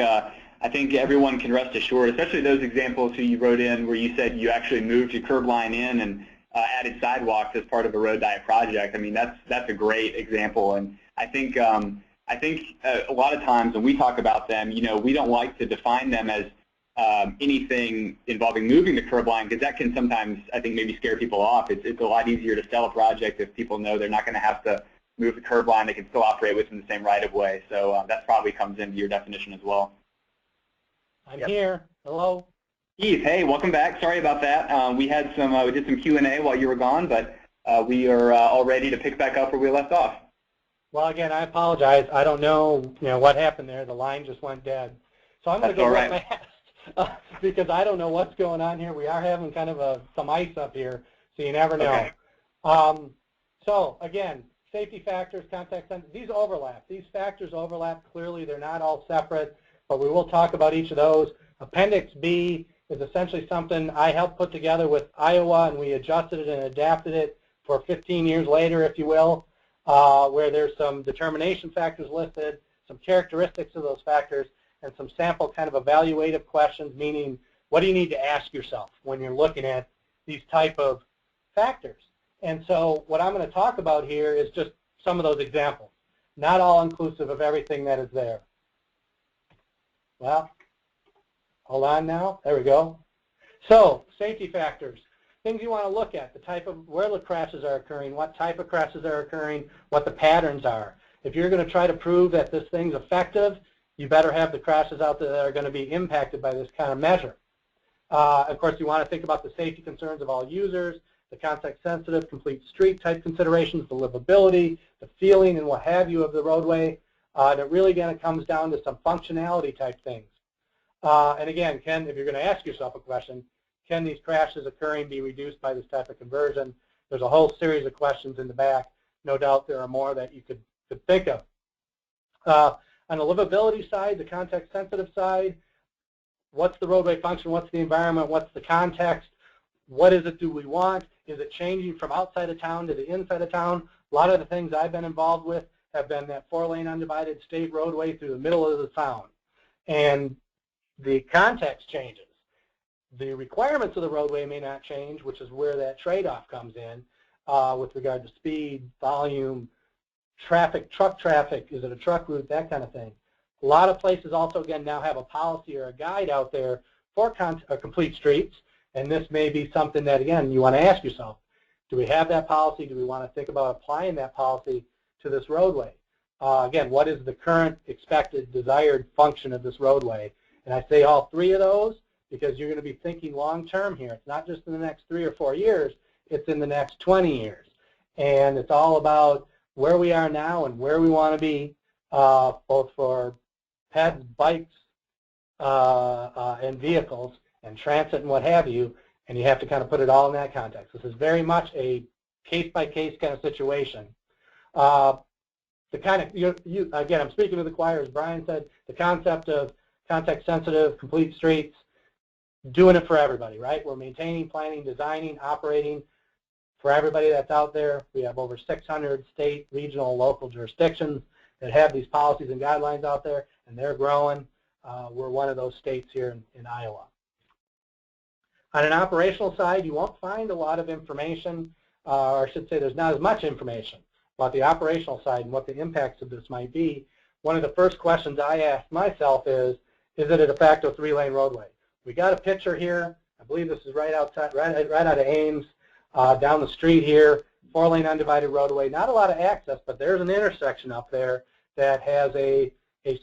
everyone can rest assured, especially those examples who you wrote in where you said you actually moved your curb line in and added sidewalks as part of a road diet project. I mean, that's a great example, and I think a lot of times when we talk about them, we don't like to define them as anything involving moving the curb line, because that can sometimes, I think, maybe scare people off. It's a lot easier to sell a project if people know they're not going to have to move the curb line. They can still operate within the same right-of-way. So that probably comes into your definition as well. I'm here. Hello. Keith, hey, welcome back. Sorry about that. We did some Q&A while you were gone, but we are all ready to pick back up where we left off. Well, again, I apologize. I don't know, what happened there. The line just went dead. So I'm going to go real fast because I don't know what's going on here. We are having kind of some ice up here, so you never know. Okay. So again, safety factors, contact center, these overlap. These factors overlap clearly. They're not all separate, but we will talk about each of those. Appendix B is essentially something I helped put together with Iowa, and we adjusted it and adapted it for 15 years later, if you will. Where there's some determination factors listed, some characteristics of those factors, and some sample kind of evaluative questions, meaning what do you need to ask yourself when you're looking at these type of factors. And so what I'm going to talk about here is just some of those examples, not all inclusive of everything that is there. Well, hold on now. There we go. So safety factors. Things you want to look at, the type of where the crashes are occurring, what type of crashes are occurring, what the patterns are. If you're going to try to prove that this thing's effective, you better have the crashes out there that are going to be impacted by this countermeasure. Of course, you want to think about the safety concerns of all users, the context-sensitive, complete street type considerations, the livability, the feeling and what have you of the roadway. And it really kind of comes down to some functionality type things. And again, Ken, if you're going to ask yourself a question, can these crashes occurring be reduced by this type of conversion? There's a whole series of questions in the back. No doubt there are more that you could think of. On the livability side, the context-sensitive side, what's the roadway function? What's the environment? What's the context? What is it do we want? Is it changing from outside of town to the inside of town? A lot of the things I've been involved with have been that 4-lane undivided state roadway through the middle of the town. And the context changes. The requirements of the roadway may not change, which is where that trade-off comes in with regard to speed, volume, traffic, truck traffic, is it a truck route, that kind of thing. A lot of places also, again, now have a policy or a guide out there for complete streets, and this may be something that, again, you want to ask yourself, do we have that policy? Do we want to think about applying that policy to this roadway? Again, what is the current expected desired function of this roadway? And I say all three of those because you're going to be thinking long-term here. It's not just in the next 3 or 4 years, it's in the next 20 years. And it's all about where we are now and where we want to be, both for peds, bikes, and vehicles, and transit and what have you, and you have to kind of put it all in that context. This is very much a case-by-case kind of situation. The kind of, again, I'm speaking to the choir, as Brian said, the concept of context-sensitive, complete streets, doing it for everybody, right? We're maintaining, planning, designing, operating for everybody that's out there. We have over 600 state, regional, local jurisdictions that have these policies and guidelines out there, and they're growing. We're one of those states here in Iowa. On an operational side, you won't find a lot of information, or I should say there's not as much information about the operational side and what the impacts of this might be. One of the first questions I ask myself is it a de facto 3-lane roadway? We got a picture here. I believe this is right outside, right out of Ames, down the street here, 4-lane undivided roadway. Not a lot of access, but there's an intersection up there that has a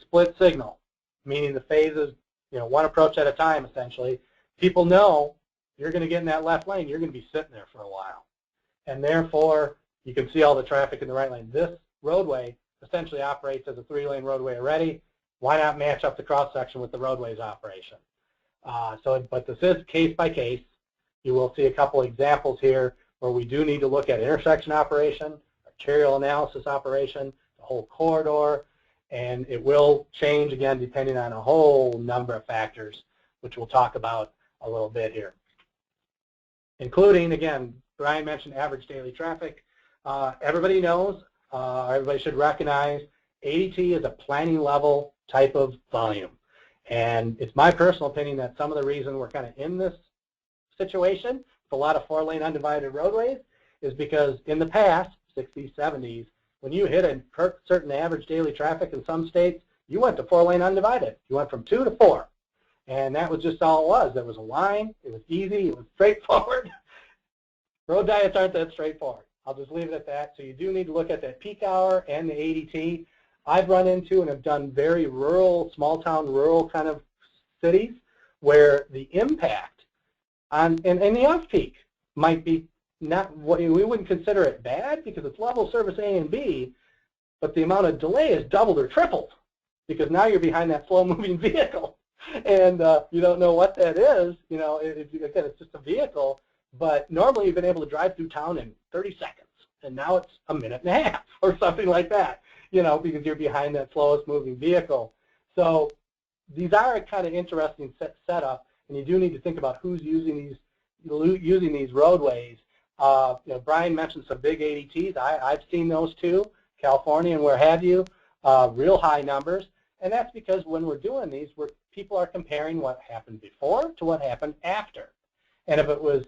split signal, meaning the phases, one approach at a time, essentially. People know you're going to get in that left lane. You're going to be sitting there for a while. And therefore, you can see all the traffic in the right lane. This roadway essentially operates as a 3-lane roadway already. Why not match up the cross-section with the roadway's operation? But this is case by case. You will see a couple examples here where we do need to look at intersection operation, arterial analysis operation, the whole corridor, and it will change again depending on a whole number of factors, which we'll talk about a little bit here. Including, again, Brian mentioned average daily traffic. Everybody knows, everybody should recognize, ADT is a planning level type of volume. And it's my personal opinion that some of the reason we're kind of in this situation with a lot of 4-lane undivided roadways is because in the past, 60s, 70s, when you hit a certain average daily traffic in some states, you went to 4-lane undivided. You went from 2 to 4. And that was just all it was. There was a line. It was easy. It was straightforward. Road diets aren't that straightforward. I'll just leave it at that. So you do need to look at that peak hour and the ADT. I've run into and have done very rural, small-town, rural kind of cities where the impact on and the off-peak might be not what we wouldn't consider it bad because it's level service A and B, but the amount of delay is doubled or tripled because now you're behind that slow-moving vehicle. And you don't know what that is. Again, it's just a vehicle, but normally you've been able to drive through town in 30 seconds, and now it's a minute and a half or something like that, because you're behind that slowest moving vehicle. So these are a kind of interesting setup, and you do need to think about who's using these roadways. Brian mentioned some big ADTs. I've seen those too, California and where have you, real high numbers. And that's because when we're doing these, people are comparing what happened before to what happened after. And if it was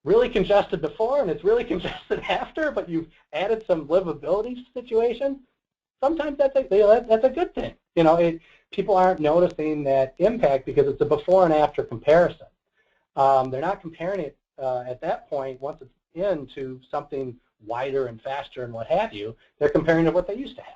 really congested before and it's really congested after, but you've added some livability situation, sometimes that's a good thing. People aren't noticing that impact because it's a before and after comparison. They're not comparing it at that point once it's into something wider and faster and what have you. They're comparing to what they used to have.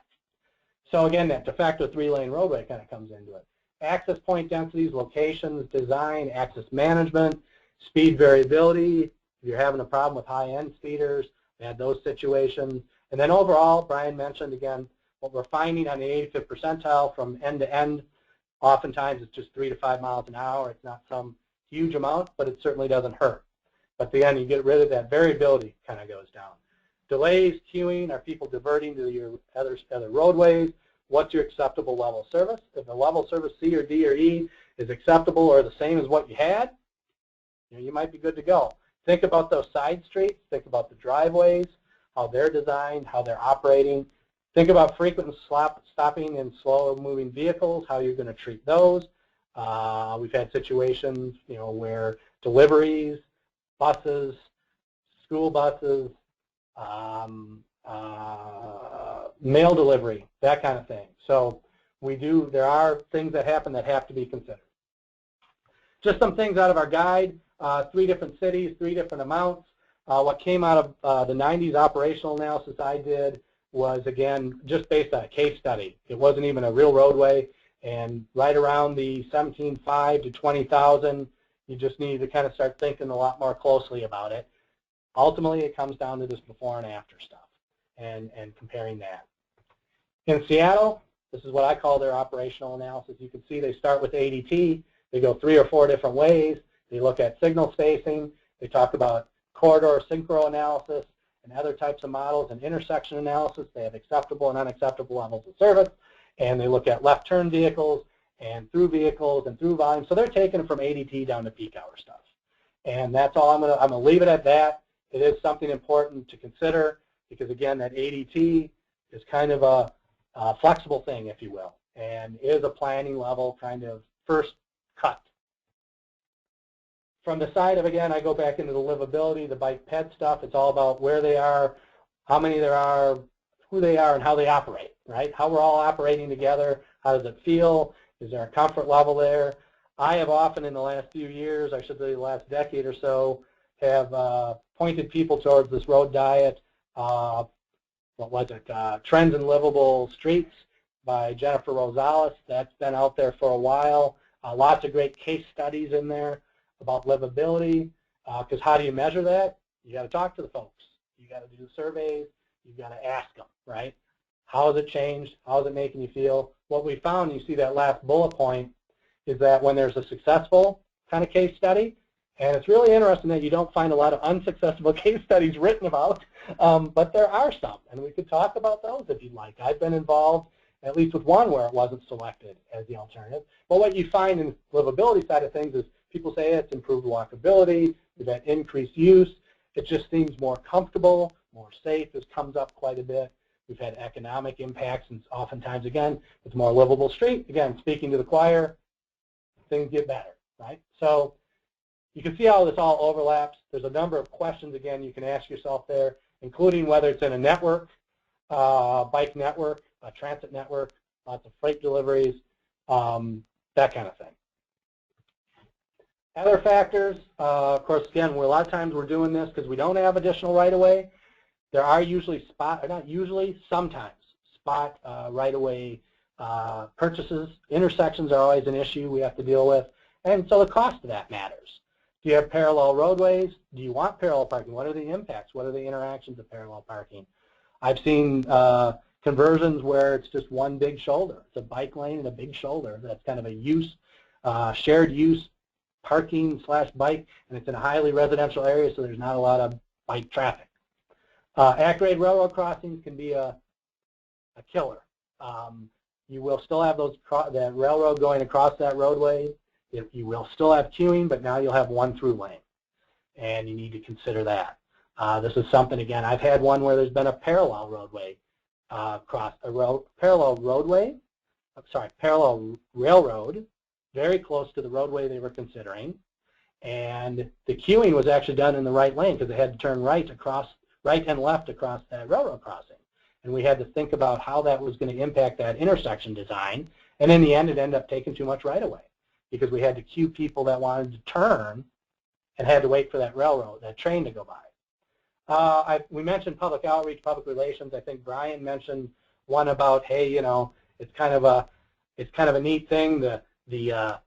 So again, that de facto 3-lane roadway kind of comes into it. Access point densities, locations, design, access management, speed variability. If you're having a problem with high-end speeders, we had those situations. And then overall, Brian mentioned again, what we're finding on the 85th percentile from end to end, oftentimes it's just 3 to 5 miles an hour. It's not some huge amount, but it certainly doesn't hurt. But then you get rid of that variability, kind of goes down. Delays, queuing, are people diverting to your other roadways? What's your acceptable level of service? If the level of service C or D or E is acceptable or the same as what you had, you might be good to go. Think about those side streets. Think about the driveways, how they're designed, how they're operating. Think about frequent stopping and slow-moving vehicles, how you're going to treat those. We've had situations, where deliveries, buses, school buses, mail delivery, that kind of thing. So there are things that happen that have to be considered. Just some things out of our guide, 3 different cities, 3 different amounts. What came out of the 90s operational analysis I did was, again, just based on a case study. It wasn't even a real roadway, and right around the 17.5 to 20,000, you just need to kind of start thinking a lot more closely about it. Ultimately, it comes down to this before and after stuff and comparing that. In Seattle, this is what I call their operational analysis. You can see they start with ADT. They go 3 or 4 different ways. They look at signal spacing. They talk about corridor synchro analysis and other types of models and intersection analysis. They have acceptable and unacceptable levels of service. And they look at left turn vehicles and through volume. So they're taking it from ADT down to peak hour stuff. And that's all I'm gonna leave it at that. It is something important to consider because, again, that ADT is kind of a flexible thing, if you will, and is a planning level kind of first cut. From the side of, again, I go back into the livability, the bike ped stuff. It's all about where they are, how many there are, who they are, and how they operate, right? How we're all operating together. How does it feel? Is there a comfort level there? I have often in the last few years, I should say the last decade or so, have pointed people towards this road diet. What was it? Trends in Livable Streets by Jennifer Rosales. That's been out there for a while. Lots of great case studies in there about livability, because how do you measure that? You got to talk to the folks. You got to do surveys. You got to ask them, right? How has it changed? How is it making you feel? What we found, you see that last bullet point, is that when there's a successful kind of case study, and it's really interesting that you don't find a lot of unsuccessful case studies written about, but there are some, and we could talk about those if you'd like. I've been involved at least with one where it wasn't selected as the alternative. But what you find in the livability side of things is people say it's improved walkability, we've had increased use, it just seems more comfortable, more safe. This comes up quite a bit. We've had economic impacts, and oftentimes, again, it's a more livable street. Again, speaking to the choir, things get better, right? So you can see how this all overlaps. There's a number of questions, again, you can ask yourself there, including whether it's in a network, bike network, a transit network, lots of freight deliveries, that kind of thing. Other factors, of course, again, a lot of times we're doing this because we don't have additional right-of-way. There are usually sometimes spot right-of-way purchases. Intersections are always an issue we have to deal with, and so the cost of that matters. Do you have parallel roadways? Do you want parallel parking? What are the impacts? What are the interactions of parallel parking? I've seen conversions where it's just one big shoulder. It's a bike lane and a big shoulder. That's kind of a use, shared use parking / bike, and it's in a highly residential area, so there's not a lot of bike traffic. At-grade railroad crossings can be a killer. You will still have that railroad going across that roadway. You will still have queuing, but now you'll have one through lane, and you need to consider that. This is something, again, I've had one where there's been a parallel roadway parallel railroad very close to the roadway they were considering, and the queuing was actually done in the right lane because they had to turn right and left across that railroad crossing. And we had to think about how that was going to impact that intersection design, and in the end it ended up taking too much right away because we had to queue people that wanted to turn and had to wait for that train to go by. We mentioned public outreach, public relations. I think Brian mentioned one about, hey, it's kind of a neat thing. The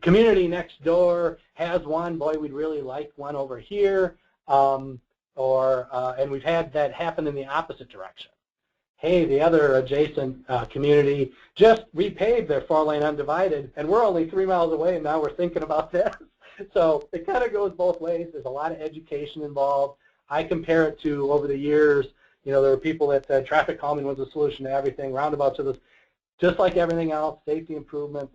community next door has one. Boy, we'd really like one over here. And we've had that happen in the opposite direction. hey, the other adjacent community just repaved their 4-lane undivided, and we're only 3 miles away, and now we're thinking about this. So it kind of goes both ways. There's a lot of education involved. I compare it to, over the years, you know, there were people that said traffic calming was the solution to everything. Roundabouts are this, just like everything else, safety improvements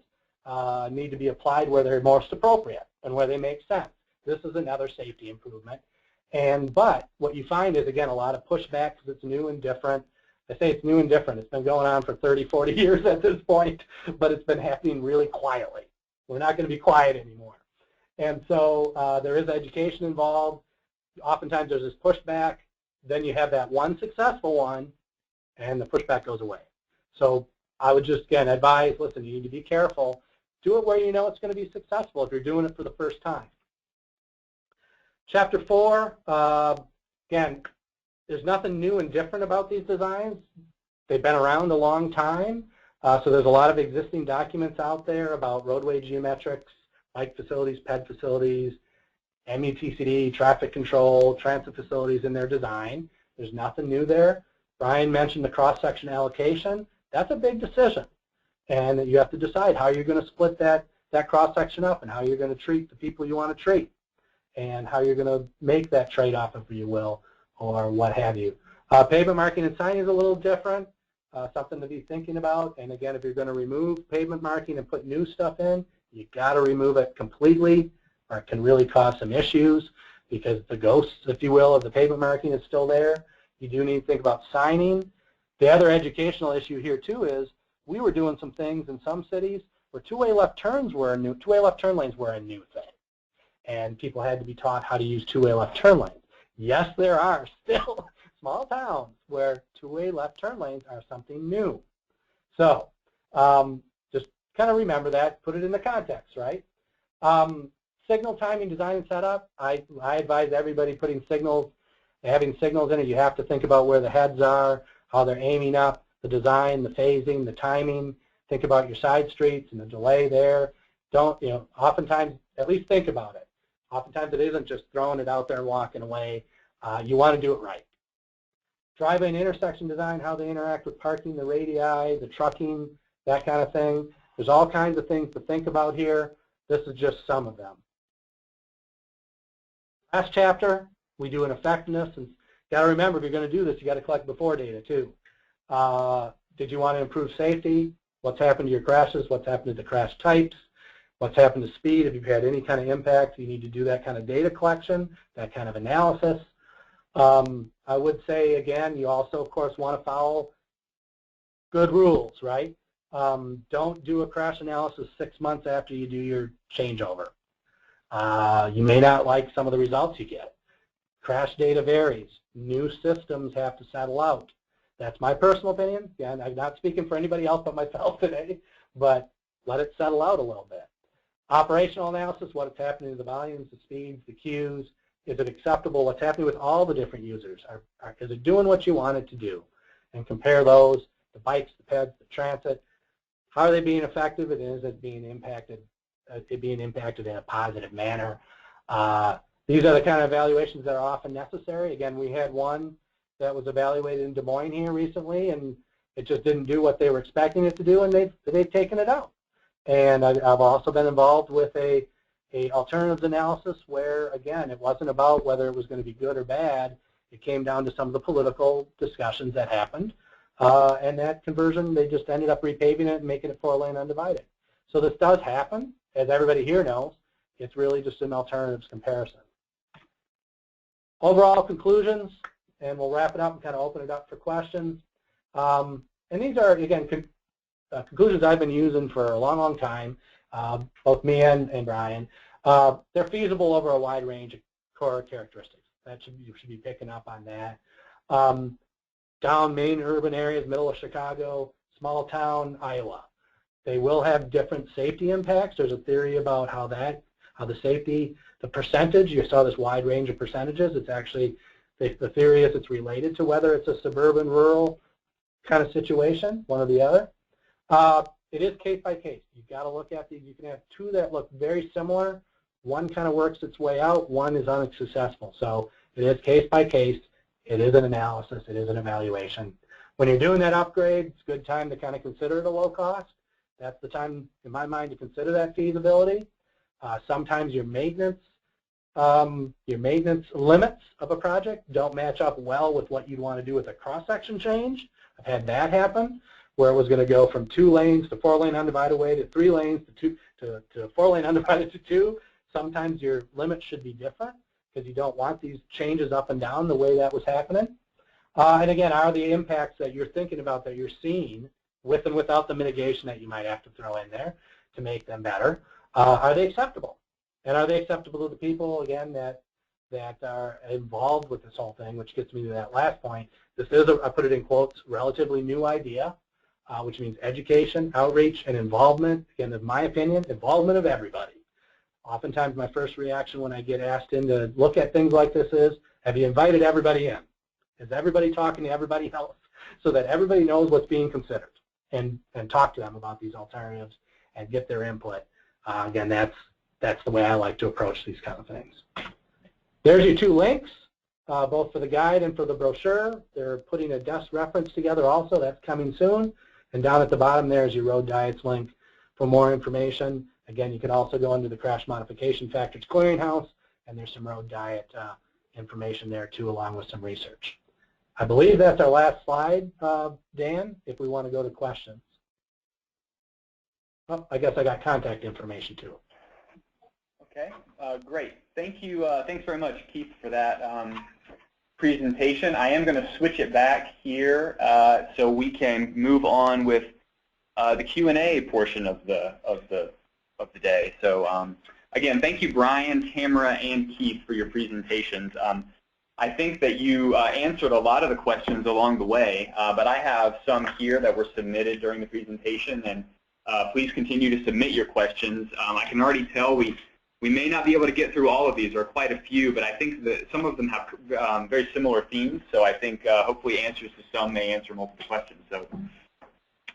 need to be applied where they're most appropriate and where they make sense. This is another safety improvement. But what you find is, again, a lot of pushback because it's new and different. I say it's new and different. It's been going on for 30, 40 years at this point, but it's been happening really quietly. We're not going to be quiet anymore. And so there is education involved. Oftentimes there's this pushback. Then you have that one successful one, and the pushback goes away. So I would just, again, advise, listen, you need to be careful. Do it where you know it's going to be successful if you're doing it for the first time. Chapter 4, again, there's nothing new and different about these designs. They've been around a long time. So there's a lot of existing documents out there about roadway geometrics, bike facilities, ped facilities, MUTCD, traffic control, transit facilities in their design. There's nothing new there. Brian mentioned the cross-section allocation. That's a big decision. And you have to decide how you're going to split that cross-section up and how you're going to treat the people you want to treat and how you're going to make that trade-off, if you will, or what have you. Pavement marking and signing is a little different, something to be thinking about. And again, if you're going to remove pavement marking and put new stuff in, you got to remove it completely, or it can really cause some issues because the ghost, if you will, of the pavement marking is still there. You do need to think about signing. The other educational issue here too is we were doing some things in some cities where two-way left turn lanes were a new thing, and people had to be taught how to use two-way left turn lanes. Yes, there are still small towns where two-way left turn lanes are something new. So just kind of remember that, put it in the context, right? Signal timing, design, and setup. I advise everybody putting signals, having signals in it. You have to think about where the heads are, how they're aiming up, the design, the phasing, the timing. Think about your side streets and the delay there. Don't, you know, oftentimes, at least think about it. Oftentimes it isn't just throwing it out there and walking away. You want to do it right. Driveway and intersection design, how they interact with parking, the radii, the trucking, that kind of thing. There's all kinds of things to think about here. This is just some of them. Last chapter, we do an effectiveness, and you got to remember, if you're going to do this, you got to collect before data too. Did you want to improve safety? What's happened to your crashes? What's happened to the crash types? What's happened to speed? If you've had any kind of impact, you need to do that kind of data collection, that kind of analysis. I would say, again, you also, of course, want to follow good rules, right? Don't do a crash analysis 6 months after you do your changeover. You may not like some of the results you get. Crash data varies. New systems have to settle out. That's my personal opinion. Again, I'm not speaking for anybody else but myself today, but let it settle out a little bit. Operational analysis, what's happening to the volumes, the speeds, the queues. Is it acceptable? What's happening with all the different users? Is it doing what you want it to do? And compare those, the bikes, the peds, the transit. How are they being effective, and is it being impacted in a positive manner? These are the kind of evaluations that are often necessary. Again, we had one that was evaluated in Des Moines here recently, and it just didn't do what they were expecting it to do, and they've taken it out. And I've also been involved with a alternatives analysis where, again, it wasn't about whether it was going to be good or bad. It came down to some of the political discussions that happened. And that conversion, they just ended up repaving it and making it 4-lane undivided. So this does happen. As everybody here knows, it's really just an alternatives comparison. Overall conclusions, and we'll wrap it up and kind of open it up for questions. And these are, again, conclusions I've been using for a long, long time, both me and Brian. They're feasible over a wide range of core characteristics. You should be picking up on that. Down main urban areas, middle of Chicago, small town, Iowa. They will have different safety impacts. There's a theory about how the safety, the percentage, you saw this wide range of percentages. It's actually, the theory is it's related to whether it's a suburban, rural kind of situation, one or the other. It is case by case. You've got to look at these. You can have two that look very similar. One kind of works its way out. One is unsuccessful. So it is case by case. It is an analysis. It is an evaluation. When you're doing that upgrade, it's a good time to kind of consider it a low cost. That's the time, in my mind, to consider that feasibility. Sometimes your maintenance limits of a project don't match up well with what you'd want to do with a cross-section change. I've had that happen, where it was going to go from 2 lanes to 4-lane undivided way to 3 lanes to 4-lane undivided to 2. Sometimes your limits should be different because you don't want these changes up and down the way that was happening. And again, are the impacts that you're thinking about, that you're seeing, with and without the mitigation that you might have to throw in there to make them better, are they acceptable? And are they acceptable to the people, again, that are involved with this whole thing, which gets me to that last point. This is, I put it in quotes, relatively new idea, which means education, outreach, and involvement. Again, in my opinion, involvement of everybody. Oftentimes my first reaction when I get asked in to look at things like this is, have you invited everybody in? Is everybody talking to everybody else so that everybody knows what's being considered, and talk to them about these alternatives and get their input? Again, that's the way I like to approach these kind of things. There's your 2 links, both for the guide and for the brochure. They're putting a desk reference together also. That's coming soon. And down at the bottom there is your road diets link for more information. Again, you can also go into the Crash Modification Factors Clearinghouse, and there's some road diet information there too, along with some research. I believe that's our last slide, Dan, if we want to go to questions. Oh, I guess I got contact information too. Okay, great. Thank you. Thanks very much, Keith, for that presentation. I am going to switch it back here so we can move on with the Q&A portion of the day. So again, thank you, Brian, Tamara, and Keith, for your presentations. I think that you answered a lot of the questions along the way, but I have some here that were submitted during the presentation, and please continue to submit your questions. I can already tell we may not be able to get through all of these, or quite a few, but I think that some of them have very similar themes, so I think hopefully answers to some may answer multiple questions. So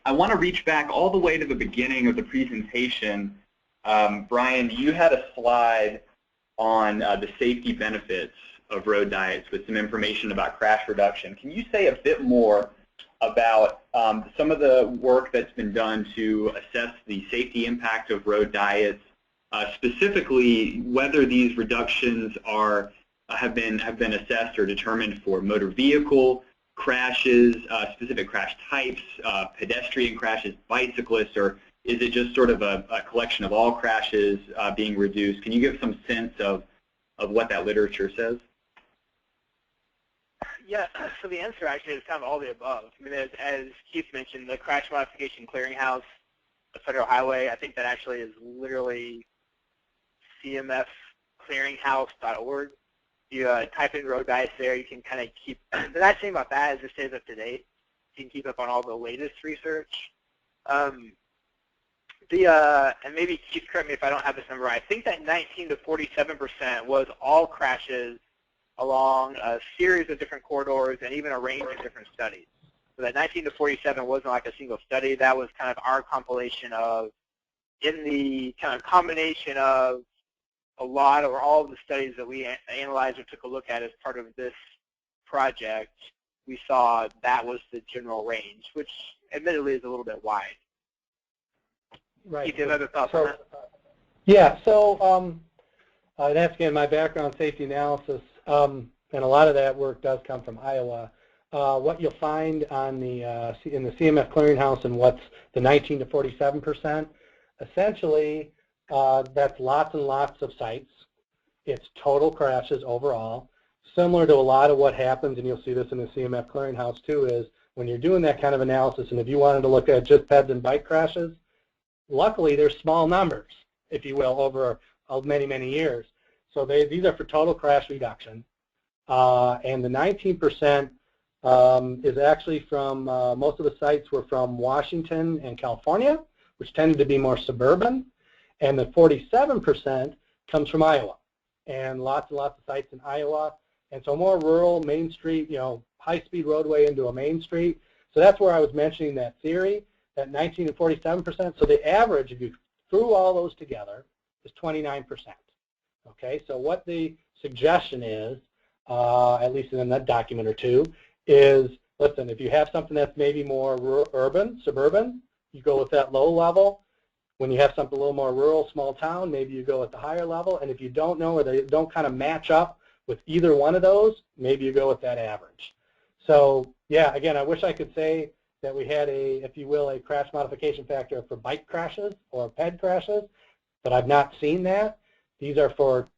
I want to reach back all the way to the beginning of the presentation. Brian, you had a slide on the safety benefits of road diets with some information about crash reduction. Can you say a bit more about some of the work that's been done to assess the safety impact of road diets, specifically whether these reductions have been assessed or determined for motor vehicle crashes, specific crash types, pedestrian crashes, bicyclists, or is it just sort of a collection of all crashes being reduced? Can you give some sense of what that literature says? Yeah, so the answer actually is kind of all the above. I mean, as Keith mentioned, the Crash Modification Clearinghouse, the Federal Highway, I think that actually is literally cmfclearinghouse.org. You type in road diets there, you can kind of keep, the nice thing about that is it stays up to date. You can keep up on all the latest research. And maybe Keith, correct me if I don't have this number right, I think that 19 to 47% was all crashes along a series of different corridors and even a range of different studies. So that 19 to 47 wasn't like a single study. That was kind of our compilation of, in the kind of combination of a lot or all of the studies that we analyzed or took a look at as part of this project, we saw that was the general range, which admittedly is a little bit wide. Right. Keith, do you have other thoughts on that? Yeah, so that's, again, my background, safety analysis, and a lot of that work does come from Iowa. What you'll find on the in the CMF clearinghouse and what's the 19 to 47%, essentially that's lots and lots of sites. It's total crashes overall. Similar to a lot of what happens, and you'll see this in the CMF clearinghouse too, is when you're doing that kind of analysis, and if you wanted to look at just peds and bike crashes, luckily there's small numbers, if you will, over many, many years. So these are for total crash reduction. And the 19% is actually from, most of the sites were from Washington and California, which tended to be more suburban. And the 47% comes from Iowa. And lots of sites in Iowa. And so more rural, main street, high-speed roadway into a main street. So that's where I was mentioning that theory, that 19 to 47%. So the average, if you threw all those together, is 29%. Okay, so what the suggestion is, at least in that document or two, is listen, if you have something that's maybe more urban, suburban, you go with that low level. When you have something a little more rural, small town, maybe you go at the higher level. And if you don't know or they don't kind of match up with either one of those, maybe you go with that average. So, yeah, again, I wish I could say that we had a, if you will, a crash modification factor for bike crashes or ped crashes, but I've not seen that. These are for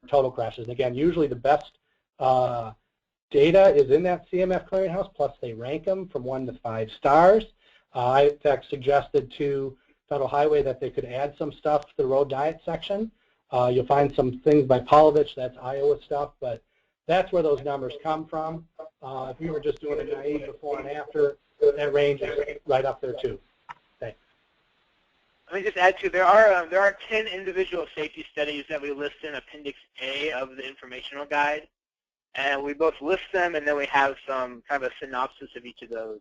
total crashes. And again, usually the best data is in that CMF clearinghouse, plus they rank them from 1 to 5 stars. I, in fact, suggested to Federal Highway that they could add some stuff to the road diet section. You'll find some things by Polovich, that's Iowa stuff, but that's where those numbers come from. If we were just doing a naive before and after, that range is right up there too. Thanks. Let me just add to, there are 10 individual safety studies that we list in Appendix A of the informational guide, and we both list them and then we have some kind of a synopsis of each of those.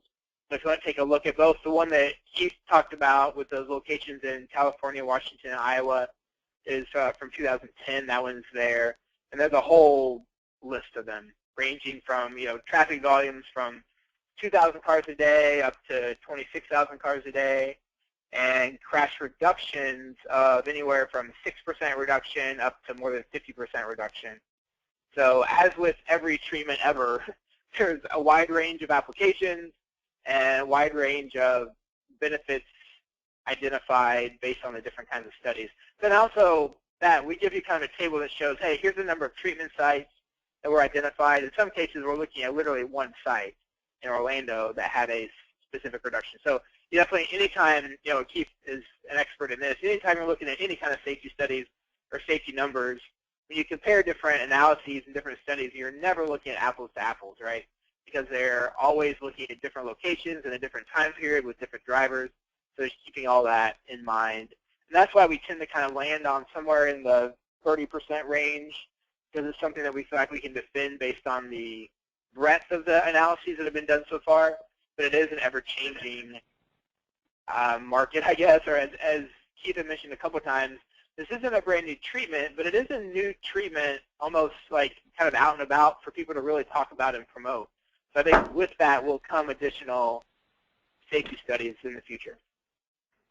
So if you want to take a look at both, the one that Keith talked about with those locations in California, Washington, and Iowa is from 2010. That one's there. And there's a whole list of them, ranging from, traffic volumes from 2,000 cars a day up to 26,000 cars a day, and crash reductions of anywhere from 6% reduction up to more than 50% reduction. So as with every treatment ever, there's a wide range of applications and a wide range of benefits identified based on the different kinds of studies. Then also that we give you kind of a table that shows, hey, here's the number of treatment sites that were identified. In some cases, we're looking at literally one site in Orlando that had a specific reduction. So you definitely, anytime, Keith is an expert in this, anytime you're looking at any kind of safety studies or safety numbers, when you compare different analyses and different studies, you're never looking at apples to apples, right? Because they're always looking at different locations and a different time period with different drivers. So just keeping all that in mind. And that's why we tend to kind of land on somewhere in the 30% range, because it's something that we feel like we can defend based on the breadth of the analyses that have been done so far. But it is an ever-changing market, I guess, or as Keith had mentioned a couple times, this isn't a brand new treatment, but it is a new treatment almost like kind of out and about for people to really talk about and promote. So I think with that will come additional safety studies in the future.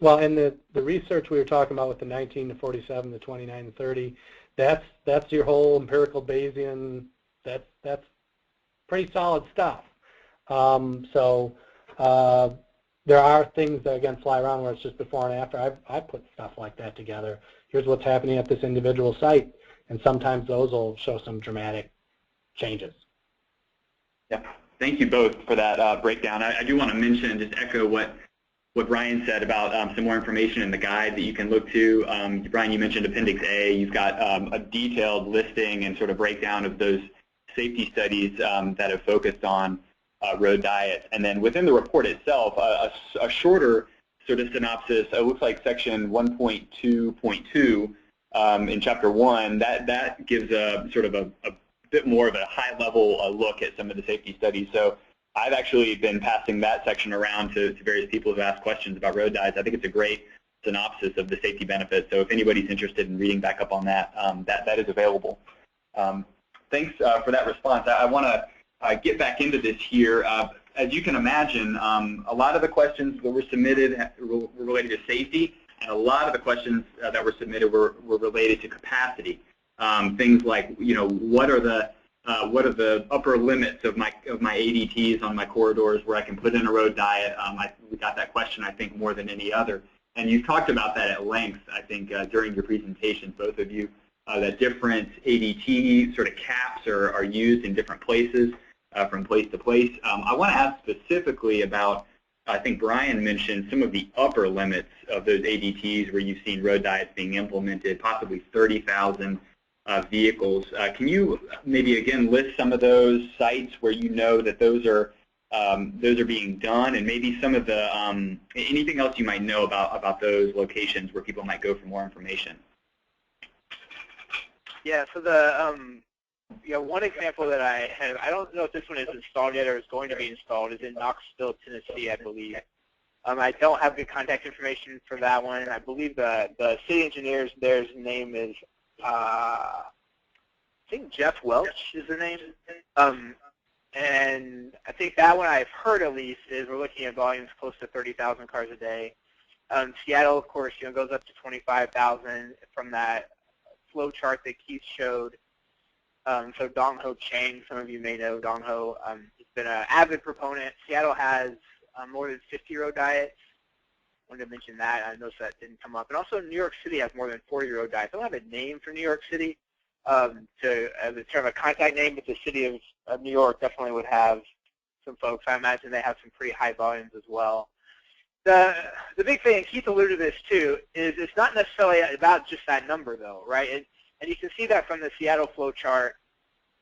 Well, and the research we were talking about with the 19 to 47, the 29 to 30, that's your whole empirical Bayesian, that's pretty solid stuff. There are things that, again, fly around where it's just before and after. I put stuff like that together. Here's what's happening at this individual site, and sometimes those will show some dramatic changes. Yeah, thank you both for that breakdown. I do want to mention and just echo what Brian said about some more information in the guide that you can look to. Brian, you mentioned Appendix A. You've got a detailed listing and sort of breakdown of those safety studies that have focused on road diet. And then within the report itself, a shorter sort of synopsis, it looks like section 1.2.2 in Chapter 1, that gives a sort of a bit more of a high-level look at some of the safety studies. So I've actually been passing that section around to various people who've asked questions about road diets. I think it's a great synopsis of the safety benefits. So if anybody's interested in reading back up on that, that is available. Thanks for that response. I want to get back into this here. As you can imagine, a lot of the questions that were submitted were related to safety, and a lot of the questions that were submitted were related to capacity. Things like, what are the upper limits of my ADTs on my corridors where I can put in a road diet? We got that question, I think, more than any other. And you've talked about that at length, I think, during your presentations, both of you, that different ADT sort of caps are used in different places, from place to place. I want to ask specifically about, I think Brian mentioned some of the upper limits of those ADTs where you've seen road diets being implemented, possibly 30,000 vehicles. Can you maybe again list some of those sites where you know that those are being done, and maybe some of the anything else you might know about those locations where people might go for more information? Yeah. So the one example that I have, I don't know if this one is installed yet or is going to be installed, is in Knoxville, Tennessee, I believe. I don't have good contact information for that one. I believe the city engineer's there's name is I think Jeff Welch is the name. And I think that one I've heard at least is we're looking at volumes close to 30,000 cars a day. Seattle, of course, goes up to 25,000 from that flow chart that Keith showed. So Dong Ho Chang, some of you may know Dong Ho. He's been an avid proponent. Seattle has more than 50 road diets. I wanted to mention that. I noticed that didn't come up. And also New York City has more than 40 road diets. I don't have a name for New York City as a term of contact name, but the city of New York definitely would have some folks. I imagine they have some pretty high volumes as well. The big thing, and Keith alluded to this too, is it's not necessarily about just that number though, right? And you can see that from the Seattle flow chart.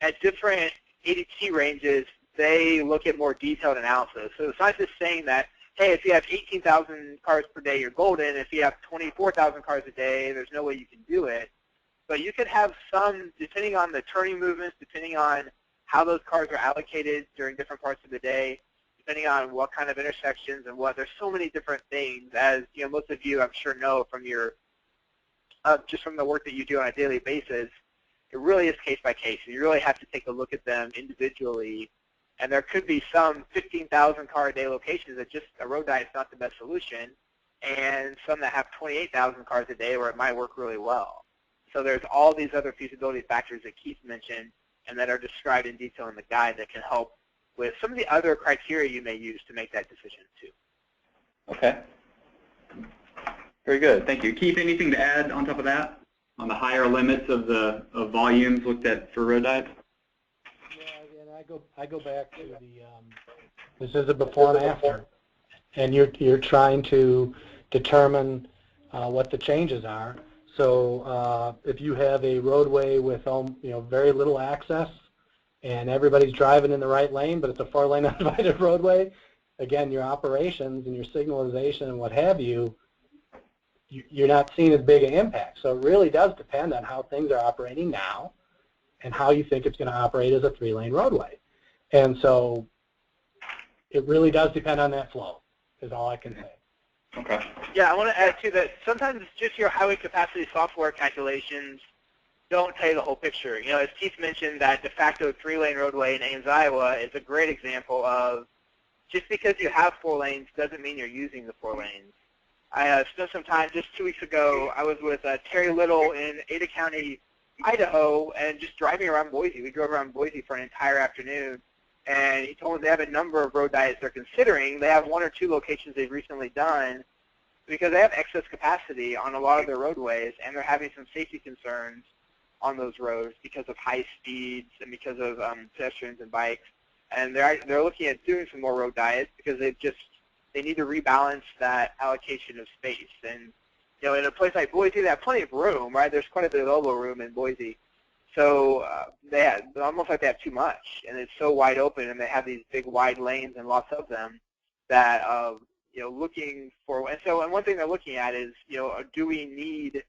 At different ADT ranges, they look at more detailed analysis. So it's not just saying that, hey, if you have 18,000 cars per day, you're golden. If you have 24,000 cars a day, there's no way you can do it. But you could have some, depending on the turning movements, depending on how those cars are allocated during different parts of the day, depending on what kind of intersections and what. There's so many different things, as most of you I'm sure know from your just from the work that you do on a daily basis. It really is case by case. You really have to take a look at them individually. And there could be some 15,000 car a day locations that just a road diet is not the best solution, and some that have 28,000 cars a day where it might work really well. So there's all these other feasibility factors that Keith mentioned and that are described in detail in the guide that can help with some of the other criteria you may use to make that decision too. Okay. Very good. Thank you. Keith, anything to add on top of that, on the higher limits of volumes looked at for road diets? Yeah, and I go back to the this is a before and after, and you're trying to determine what the changes are. So if you have a roadway with very little access, and everybody's driving in the right lane, but it's a 4-lane undivided roadway, again, your operations and your signalization and what have you, you're not seeing as big an impact. So it really does depend on how things are operating now and how you think it's going to operate as a 3-lane roadway. And so it really does depend on that flow, is all I can say. Okay. Yeah, I want to add, too, that sometimes just your highway capacity software calculations don't tell you the whole picture. As Keith mentioned, that de facto 3-lane roadway in Ames, Iowa is a great example of just because you have 4 lanes doesn't mean you're using the 4 lanes. I spent some time just 2 weeks ago. I was with Terry Little in Ada County, Idaho, and just driving around Boise. We drove around Boise for an entire afternoon, and he told me they have a number of road diets they're considering. They have 1 or 2 locations they've recently done because they have excess capacity on a lot of their roadways, and they're having some safety concerns on those roads because of high speeds and because of pedestrians and bikes. And they're looking at doing some more road diets because they need to rebalance that allocation of space. And in a place like Boise, they have plenty of room, right? There's quite a bit of elbow room in Boise. So almost like they have too much, and it's so wide open, and they have these big wide lanes and lots of them that looking for. And one thing they're looking at is do we need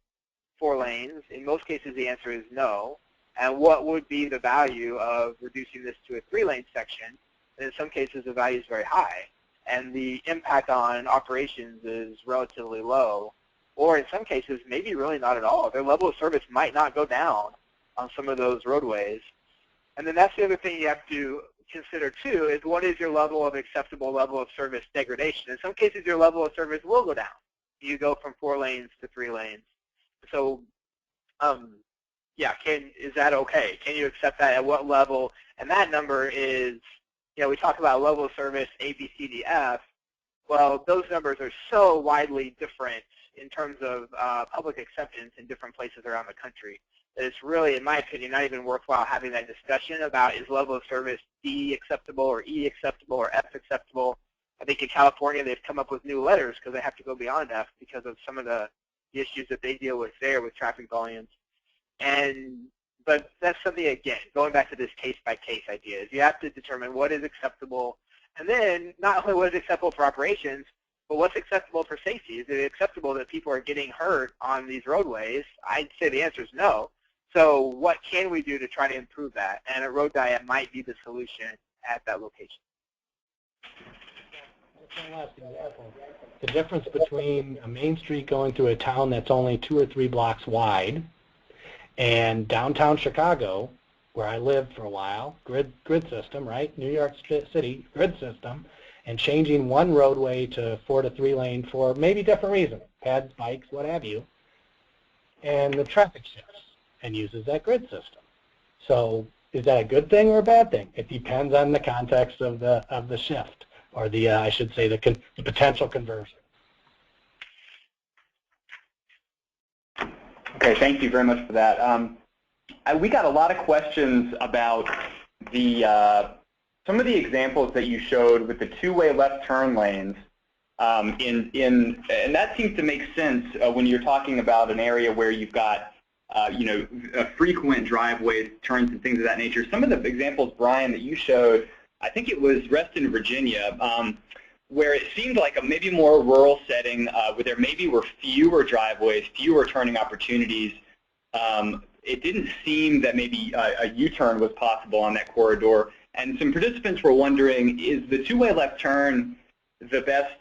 4 lanes? In most cases, the answer is no. And what would be the value of reducing this to a 3-lane section? And in some cases, the value is very high, and the impact on operations is relatively low. Or in some cases, maybe really not at all. Their level of service might not go down on some of those roadways. And then that's the other thing you have to consider too, is what is your acceptable level of service degradation? In some cases, your level of service will go down. You go from 4 lanes to 3 lanes. So, is that okay? Can you accept that? At what level? And that number is, we talk about level of service A, B, C, D, F. Well, those numbers are so widely different in terms of public acceptance in different places around the country that it's really, in my opinion, not even worthwhile having that discussion about is level of service D acceptable or E acceptable or F acceptable. I think in California they've come up with new letters because they have to go beyond F because of some of the issues that they deal with there with traffic volumes. But that's something, again, going back to this case-by-case idea, is you have to determine what is acceptable, and then not only what is acceptable for operations, but what's acceptable for safety. Is it acceptable that people are getting hurt on these roadways? I'd say the answer is no. So what can we do to try to improve that? And a road diet might be the solution at that location. The difference between a main street going through a town that's only 2 or 3 blocks wide and downtown Chicago where I lived for a while, grid system, right? New York City grid system, and changing one roadway to 4 to 3 lane for maybe different reasons, pads, bikes, what have you, and the traffic shifts and uses that grid system. So is that a good thing or a bad thing? It depends on the context of the shift, or the I should say the potential conversion. Okay, thank you very much for that. We got a lot of questions about some of the examples that you showed with the two-way left turn lanes, and that seems to make sense when you're talking about an area where you've got frequent driveways, turns, and things of that nature. Some of the examples, Brian, that you showed, I think it was Reston, Virginia, where it seemed like a maybe more rural setting where there maybe were fewer driveways, fewer turning opportunities. It didn't seem that maybe a U-turn was possible on that corridor. And some participants were wondering, is the two-way left turn the best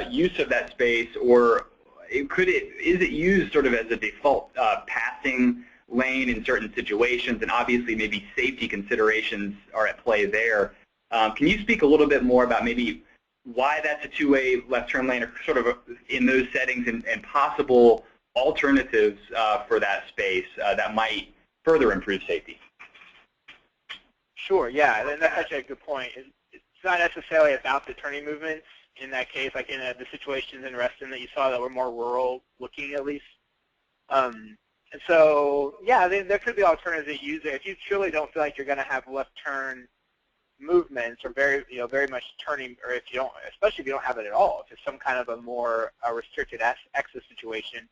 use of that space, or is it used sort of as a default passing lane in certain situations? And obviously maybe safety considerations are at play there. Can you speak a little bit more about maybe why that's a two-way left turn lane, or sort of in those settings, and possible alternatives for that space that might further improve safety? Sure, yeah, and that's actually a good point. It's not necessarily about the turning movements in that case, like in the situations in Reston that you saw that were more rural looking at least. And so, yeah, there could be alternatives that use it. If you truly don't feel like you're going to have left turn movements, or very much turning, or if you don't, especially if you don't have it at all, if it's some kind of a more restricted access situation,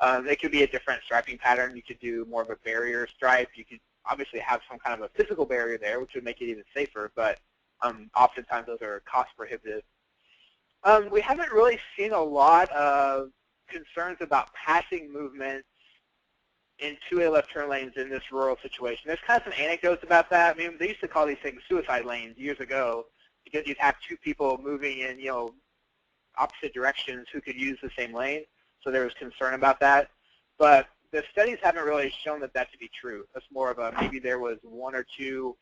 it could be a different striping pattern. You could do more of a barrier stripe. You could obviously have some kind of a physical barrier there, which would make it even safer, but oftentimes those are cost prohibitive. We haven't really seen a lot of concerns about passing movements in two-way left turn lanes in this rural situation. There's kind of some anecdotes about that. I mean, they used to call these things suicide lanes years ago, because you'd have two people moving in, opposite directions who could use the same lane. So there was concern about that. But the studies haven't really shown that to be true. That's more of a, maybe there was one or two,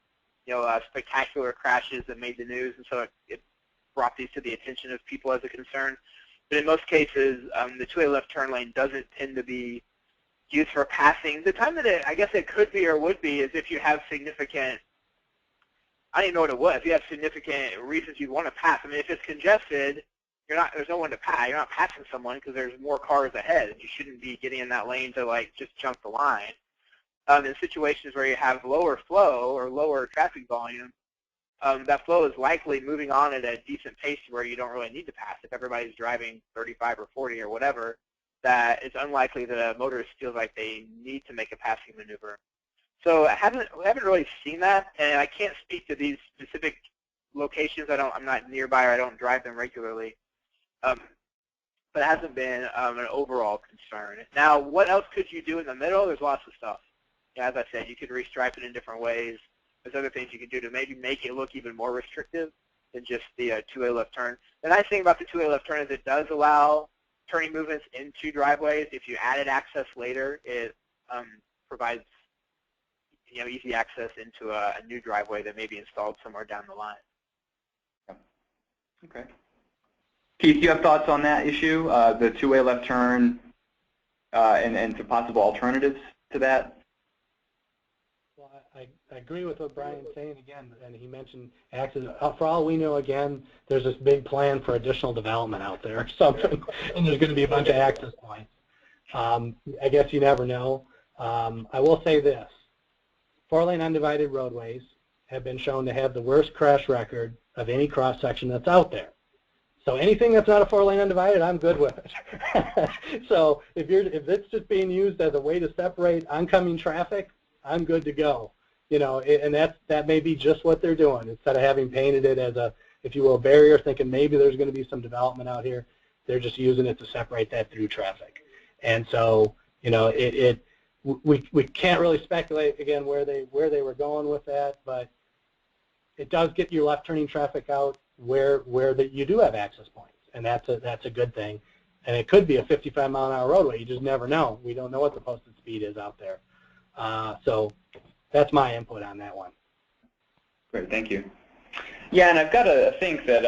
spectacular crashes that made the news, and so it brought these to the attention of people as a concern. But in most cases, the two-way left turn lane doesn't tend to be used for passing. The time that I guess it could be or would be is if you have significant, I don't even know what it was, if you have significant reasons you want to pass. I mean, if it's congested, there's no one to pass. You're not passing someone because there's more cars ahead. You shouldn't be getting in that lane to just jump the line. In situations where you have lower flow or lower traffic volume, that flow is likely moving on at a decent pace where you don't really need to pass. If everybody's driving 35 or 40 or whatever, that it's unlikely that a motorist feels like they need to make a passing maneuver. So we haven't really seen that, and I can't speak to these specific locations. I'm not nearby, or I don't drive them regularly. But it hasn't been an overall concern. Now, what else could you do in the middle? There's lots of stuff. As I said, you could restripe it in different ways. There's other things you can do to maybe make it look even more restrictive than just the two-way left turn. The nice thing about the two-way left turn is it does allow turning movements into driveways. If you added access later, it provides easy access into a new driveway that may be installed somewhere down the line. Okay. Keith, do you have thoughts on that issue, the two-way left turn, and some possible alternatives to that? Well, I agree with what Brian's saying again, and he mentioned access. For all we know, again, there's this big plan for additional development out there or something, and there's going to be a bunch of access points. I guess you never know. I will say this. 4-lane undivided roadways have been shown to have the worst crash record of any cross-section that's out there. So anything that's not a 4-lane undivided, I'm good with it. So if it's just being used as a way to separate oncoming traffic, I'm good to go. And that may be just what they're doing. Instead of having painted it as a, if you will, barrier, thinking maybe there's going to be some development out here, they're just using it to separate that through traffic. And so, we can't really speculate again where they were going with that, but it does get your left turning traffic out where you do have access points, and that's a good thing. And it could be a 55-mile-an-hour roadway. You just never know. We don't know what the posted speed is out there. So that's my input on that one. Great, thank you. Yeah, and I've got to think that,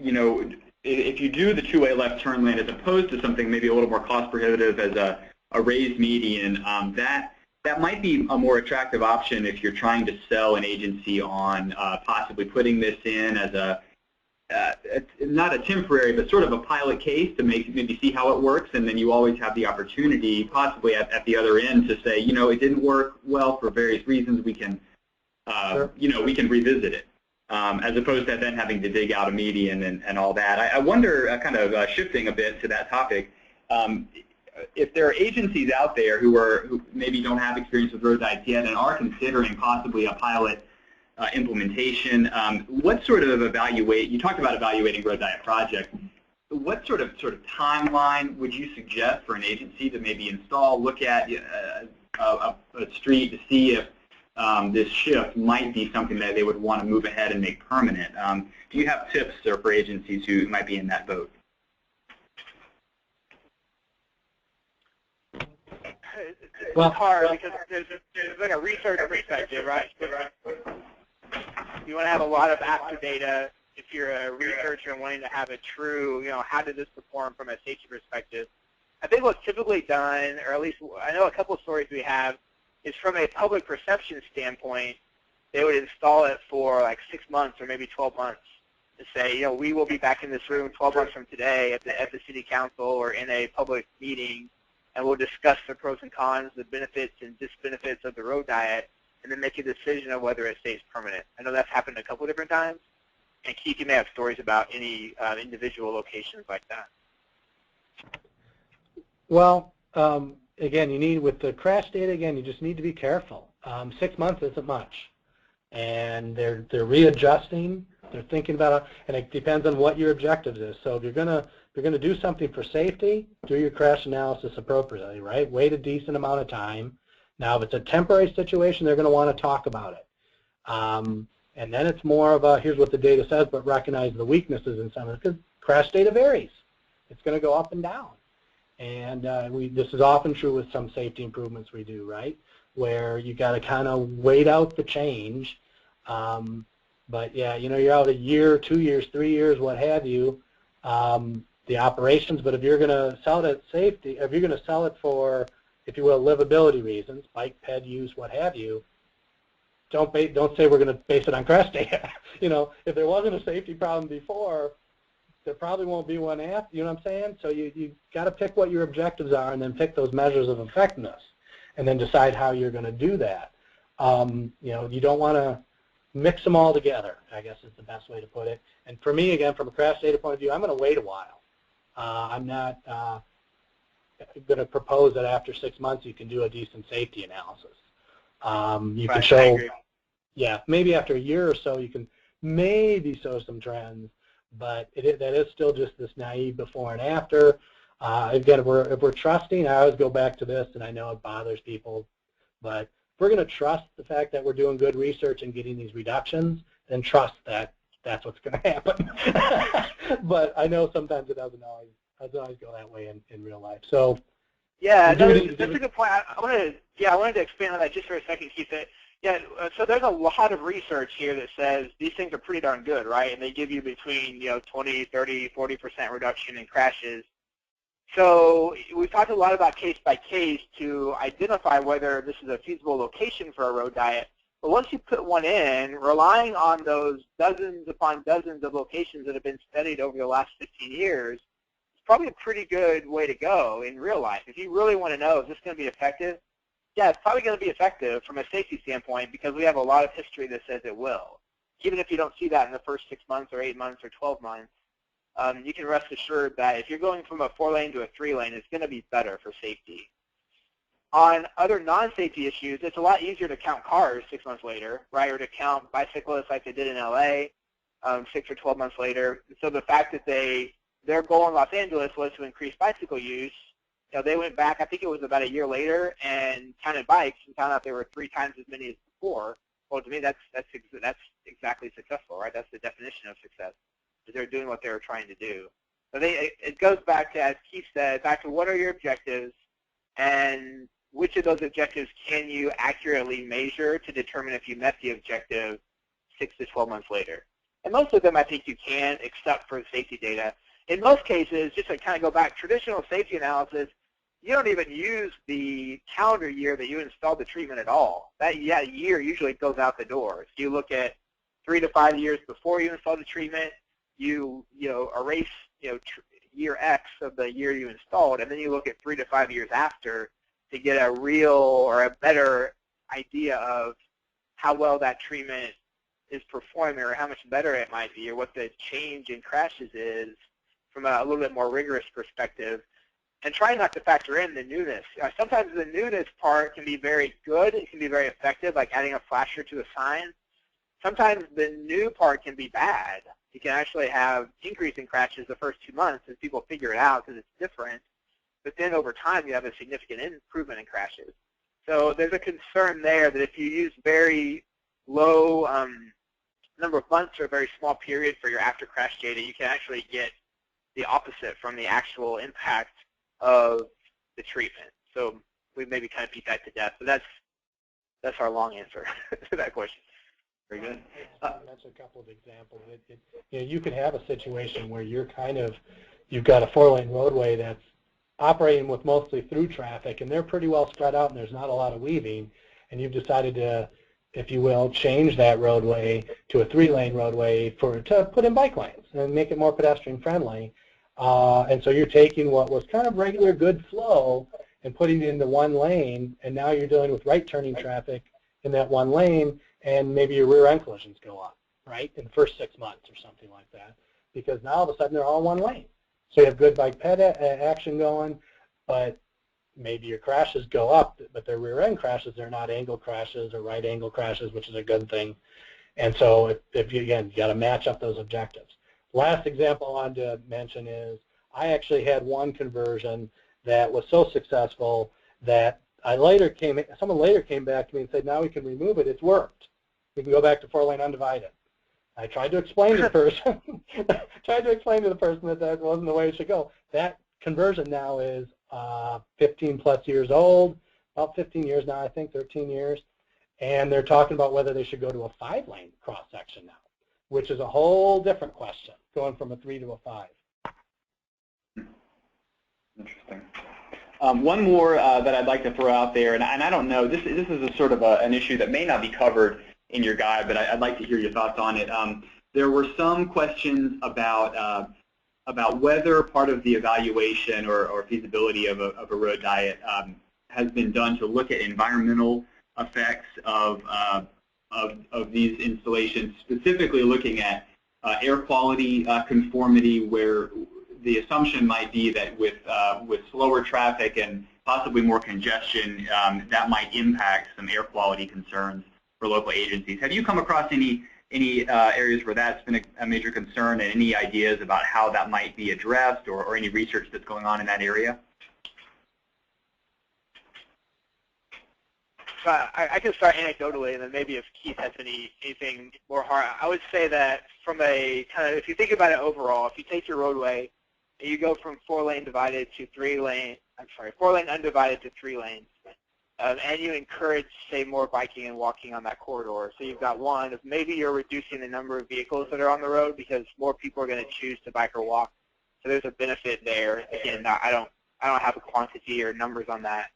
you know, if you do the two-way left turn lane as opposed to something maybe a little more cost prohibitive as a raised median, that might be a more attractive option if you're trying to sell an agency on possibly putting this in as a, not a temporary, but sort of a pilot case to maybe see how it works, and then you always have the opportunity possibly at the other end to say, you know, it didn't work well for various reasons, we can, you know, we can revisit it. As opposed to then having to dig out a median and all that. I wonder, kind of shifting a bit to that topic, if there are agencies out there who maybe don't have experience with road diets yet and are considering possibly a pilot implementation, what sort of you talked about evaluating road diet projects, what sort of timeline would you suggest for an agency to maybe install, look at a street to see if this shift might be something that they would want to move ahead and make permanent? Do you have tips for agencies who might be in that boat? It's hard because there's like a research perspective, right? You want to have a lot of after data if you're a researcher and wanting to have a true, you know, how did this perform from a safety perspective. I think what's typically done, or at least I know a couple of stories we have, is from a public perception standpoint, they would install it for like 6 months or maybe 12 months to say, you know, we will be back in this room 12 months from today at the city council or in a public meeting, and we'll discuss the pros and cons, the benefits and disbenefits of the road diet, and then make a decision of whether it stays permanent. I know that's happened a couple of different times, and Keith, you may have stories about any individual locations like that. Well, again, you need, with the crash data, again, you just need to be careful. 6 months isn't much, and they're readjusting. They're thinking about it, and it depends on what your objectives is. So if you're gonna do something for safety, do your crash analysis appropriately, right? Wait a decent amount of time. Now, if it's a temporary situation, they're going to want to talk about it, and then it's more of a here's what the data says, but recognize the weaknesses in some of it, because crash data varies. It's going to go up and down. And this is often true with some safety improvements we do, right, where you got to kind of wait out the change. But yeah, you know, you're out a year, 2 years, 3 years, what have you, the operations. But if you're going to sell it at safety, if you're going to sell it for, if you will, livability reasons, bike ped use, what have you, don't say we're going to base it on crash data. You know, if there wasn't a safety problem before, there probably won't be one after, you know what I'm saying? So you got to pick what your objectives are and then pick those measures of effectiveness and then decide how you're going to do that. You know, you don't want to mix them all together, I guess is the best way to put it. And for me, again, from a crash data point of view, I'm going to wait a while. I'm not going to propose that after 6 months you can do a decent safety analysis. You can show, yeah, maybe after a year or so you can maybe show some trends, but that is still just this naive before and after. Again, if we're trusting, I always go back to this, and I know it bothers people, but if we're going to trust the fact that we're doing good research and getting these reductions, then trust that that's what's going to happen. But I know sometimes it doesn't always go that way in real life. So yeah, that's a good point. I wanted to expand on that just for a second, Keith. Yeah, so there's a lot of research here that says these things are pretty darn good, right? And they give you between 20, 30, 40% reduction in crashes. So we've talked a lot about case by case to identify whether this is a feasible location for a road diet. But once you put one in, relying on those dozens upon dozens of locations that have been studied over the last 15 years, it's probably a pretty good way to go in real life. If you really want to know, is this going to be effective? Yeah, it's probably going to be effective from a safety standpoint because we have a lot of history that says it will. Even if you don't see that in the first 6 months or 8 months or 12 months, you can rest assured that if you're going from a 4-lane to a 3-lane, it's going to be better for safety. On other non-safety issues, it's a lot easier to count cars 6 months later, right, or to count bicyclists like they did in LA 6 or 12 months later. So the fact that their goal in Los Angeles was to increase bicycle use, they went back, I think it was about a year later, and counted bikes and found out there were 3 times as many as before. Well, to me, that's exactly successful, right? That's the definition of success. They're doing what they were trying to do. So it goes back to, as Keith said, back to what are your objectives, and which of those objectives can you accurately measure to determine if you met the objective 6 to 12 months later? And most of them I think you can, except for safety data. In most cases, just to kind of go back, traditional safety analysis, you don't even use the calendar year that you installed the treatment at all. That year usually goes out the door. So you look at 3 to 5 years before you install the treatment, you erase year X of the year you installed, and then you look at 3 to 5 years after to get a real or a better idea of how well that treatment is performing or how much better it might be or what the change in crashes is from a little bit more rigorous perspective. And try not to factor in the newness. Sometimes the newness part can be very good. It can be very effective, like adding a flasher to a sign. Sometimes the new part can be bad. You can actually have increase in crashes the first 2 months as people figure it out because it's different. But then over time, you have a significant improvement in crashes. So there's a concern there that if you use very low number of months or a very small period for your after crash data, you can actually get the opposite from the actual impact of the treatment. So we maybe kind of beat that to death. So that's our long answer to that question. Very good. That's a couple of examples. You could have a situation where you've got a 4-lane roadway that's operating with mostly through traffic, and they're pretty well spread out, and there's not a lot of weaving, and you've decided to, if you will, change that roadway to a 3-lane roadway to put in bike lanes and make it more pedestrian friendly. And so you're taking what was kind of regular good flow and putting it into 1 lane, and now you're dealing with right-turning traffic in that 1 lane, and maybe your rear end collisions go up, right, in the first 6 months or something like that, because now all of a sudden they're all in 1 lane. So you have good bike ped action going, but maybe your crashes go up, but they're rear end crashes. They're not angle crashes or right angle crashes, which is a good thing. And so if you, again, you got to match up those objectives. Last example I wanted to mention is I actually had one conversion that was so successful that someone later came back to me and said, now we can remove it. It's worked. We can go back to 4-lane undivided. I tried to explain to the person, that that wasn't the way it should go. That conversion now is 15 plus years old, about 15 years now, I think, 13 years, and they're talking about whether they should go to a 5-lane cross section now, which is a whole different question, going from a 3 to a 5. Interesting. One more that I'd like to throw out there, and I don't know, this is a sort of an issue that may not be covered in your guide, but I'd like to hear your thoughts on it. There were some questions about whether part of the evaluation or feasibility of a road diet has been done to look at environmental effects of these installations, specifically looking at air quality conformity, where the assumption might be that with slower traffic and possibly more congestion, that might impact some air quality concerns for local agencies. Have you come across any areas where that's been a major concern, and any ideas about how that might be addressed, or any research that's going on in that area? I can start anecdotally, and then maybe if Keith has anything more hard. I would say that from a kind of, if you think about it overall, if you take your roadway and you go from 4-lane divided to 3-lane, 4-lane undivided to 3 lanes, and you encourage, say, more biking and walking on that corridor. So you've got one of maybe you're reducing the number of vehicles that are on the road because more people are going to choose to bike or walk. So there's a benefit there. Again, I don't have a quantity or numbers on that.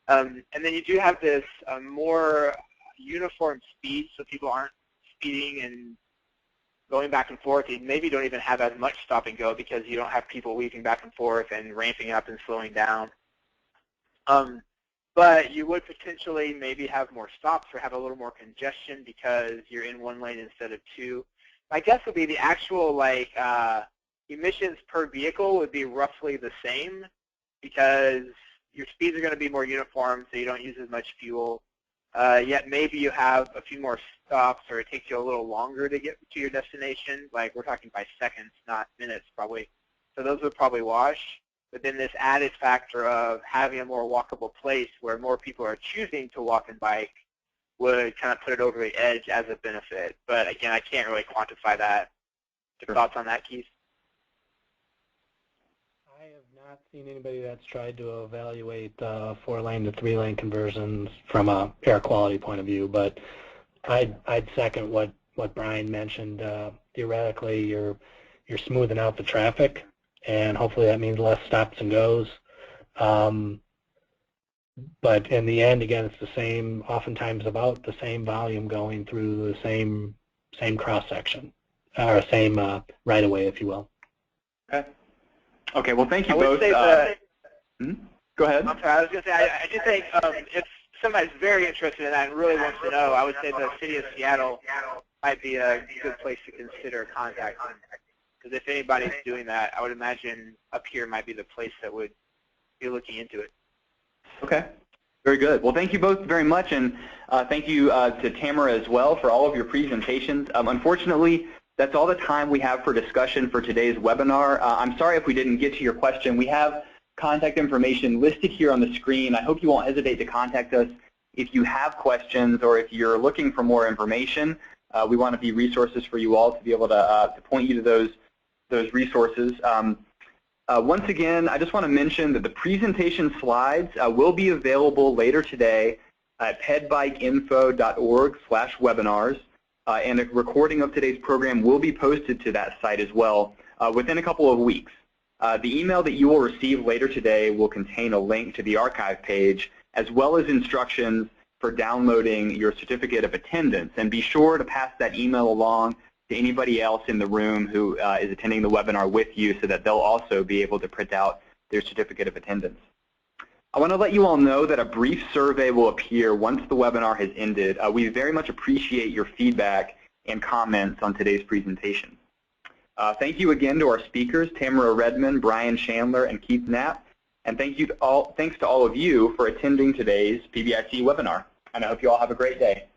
And then you do have this more uniform speed, so people aren't speeding and going back and forth. You maybe don't even have as much stop and go because you don't have people weaving back and forth and ramping up and slowing down. But you would potentially maybe have more stops or have a little more congestion because you're in 1 lane instead of 2. My guess would be the actual emissions per vehicle would be roughly the same because your speeds are going to be more uniform, so you don't use as much fuel. Yet maybe you have a few more stops, or it takes you a little longer to get to your destination. Like we're talking by seconds, not minutes, probably. So those would probably wash. But then this added factor of having a more walkable place where more people are choosing to walk and bike would kind of put it over the edge as a benefit. But again, I can't really quantify that. Your thoughts on that, Keith? I have not seen anybody that's tried to evaluate 4-lane to 3-lane conversions from a air quality point of view, but I'd second what Brian mentioned. Theoretically, you're smoothing out the traffic, and hopefully that means less stops and goes. But in the end, again, it's the same, oftentimes about the same volume going through the same cross section, or same right of way, if you will. Okay. Okay. Well, thank you both. Go ahead. I'm sorry. I was going to say, I just think if somebody's very interested in that and really wants to know, I would say the city of Seattle might be a good place to consider contacting. Because if anybody's doing that, I would imagine up here might be the place that would be looking into it. Okay. Very good. Well, thank you both very much, and thank you to Tamara as well for all of your presentations. Unfortunately, that's all the time we have for discussion for today's webinar. I'm sorry if we didn't get to your question. We have contact information listed here on the screen. I hope you won't hesitate to contact us if you have questions or if you're looking for more information. We want to be resources for you all to be able to point you to those resources. Once again, I just want to mention that the presentation slides will be available later today at pedbikeinfo.org/webinars, and a recording of today's program will be posted to that site as well within a couple of weeks. The email that you will receive later today will contain a link to the archive page as well as instructions for downloading your certificate of attendance, and be sure to pass that email along to anybody else in the room who is attending the webinar with you so that they'll also be able to print out their certificate of attendance. I want to let you all know that a brief survey will appear once the webinar has ended. We very much appreciate your feedback and comments on today's presentation. Thank you again to our speakers, Tamara Redmond, Brian Chandler, and Keith Knapp. And thanks to all of you for attending today's PBIC webinar. And I hope you all have a great day.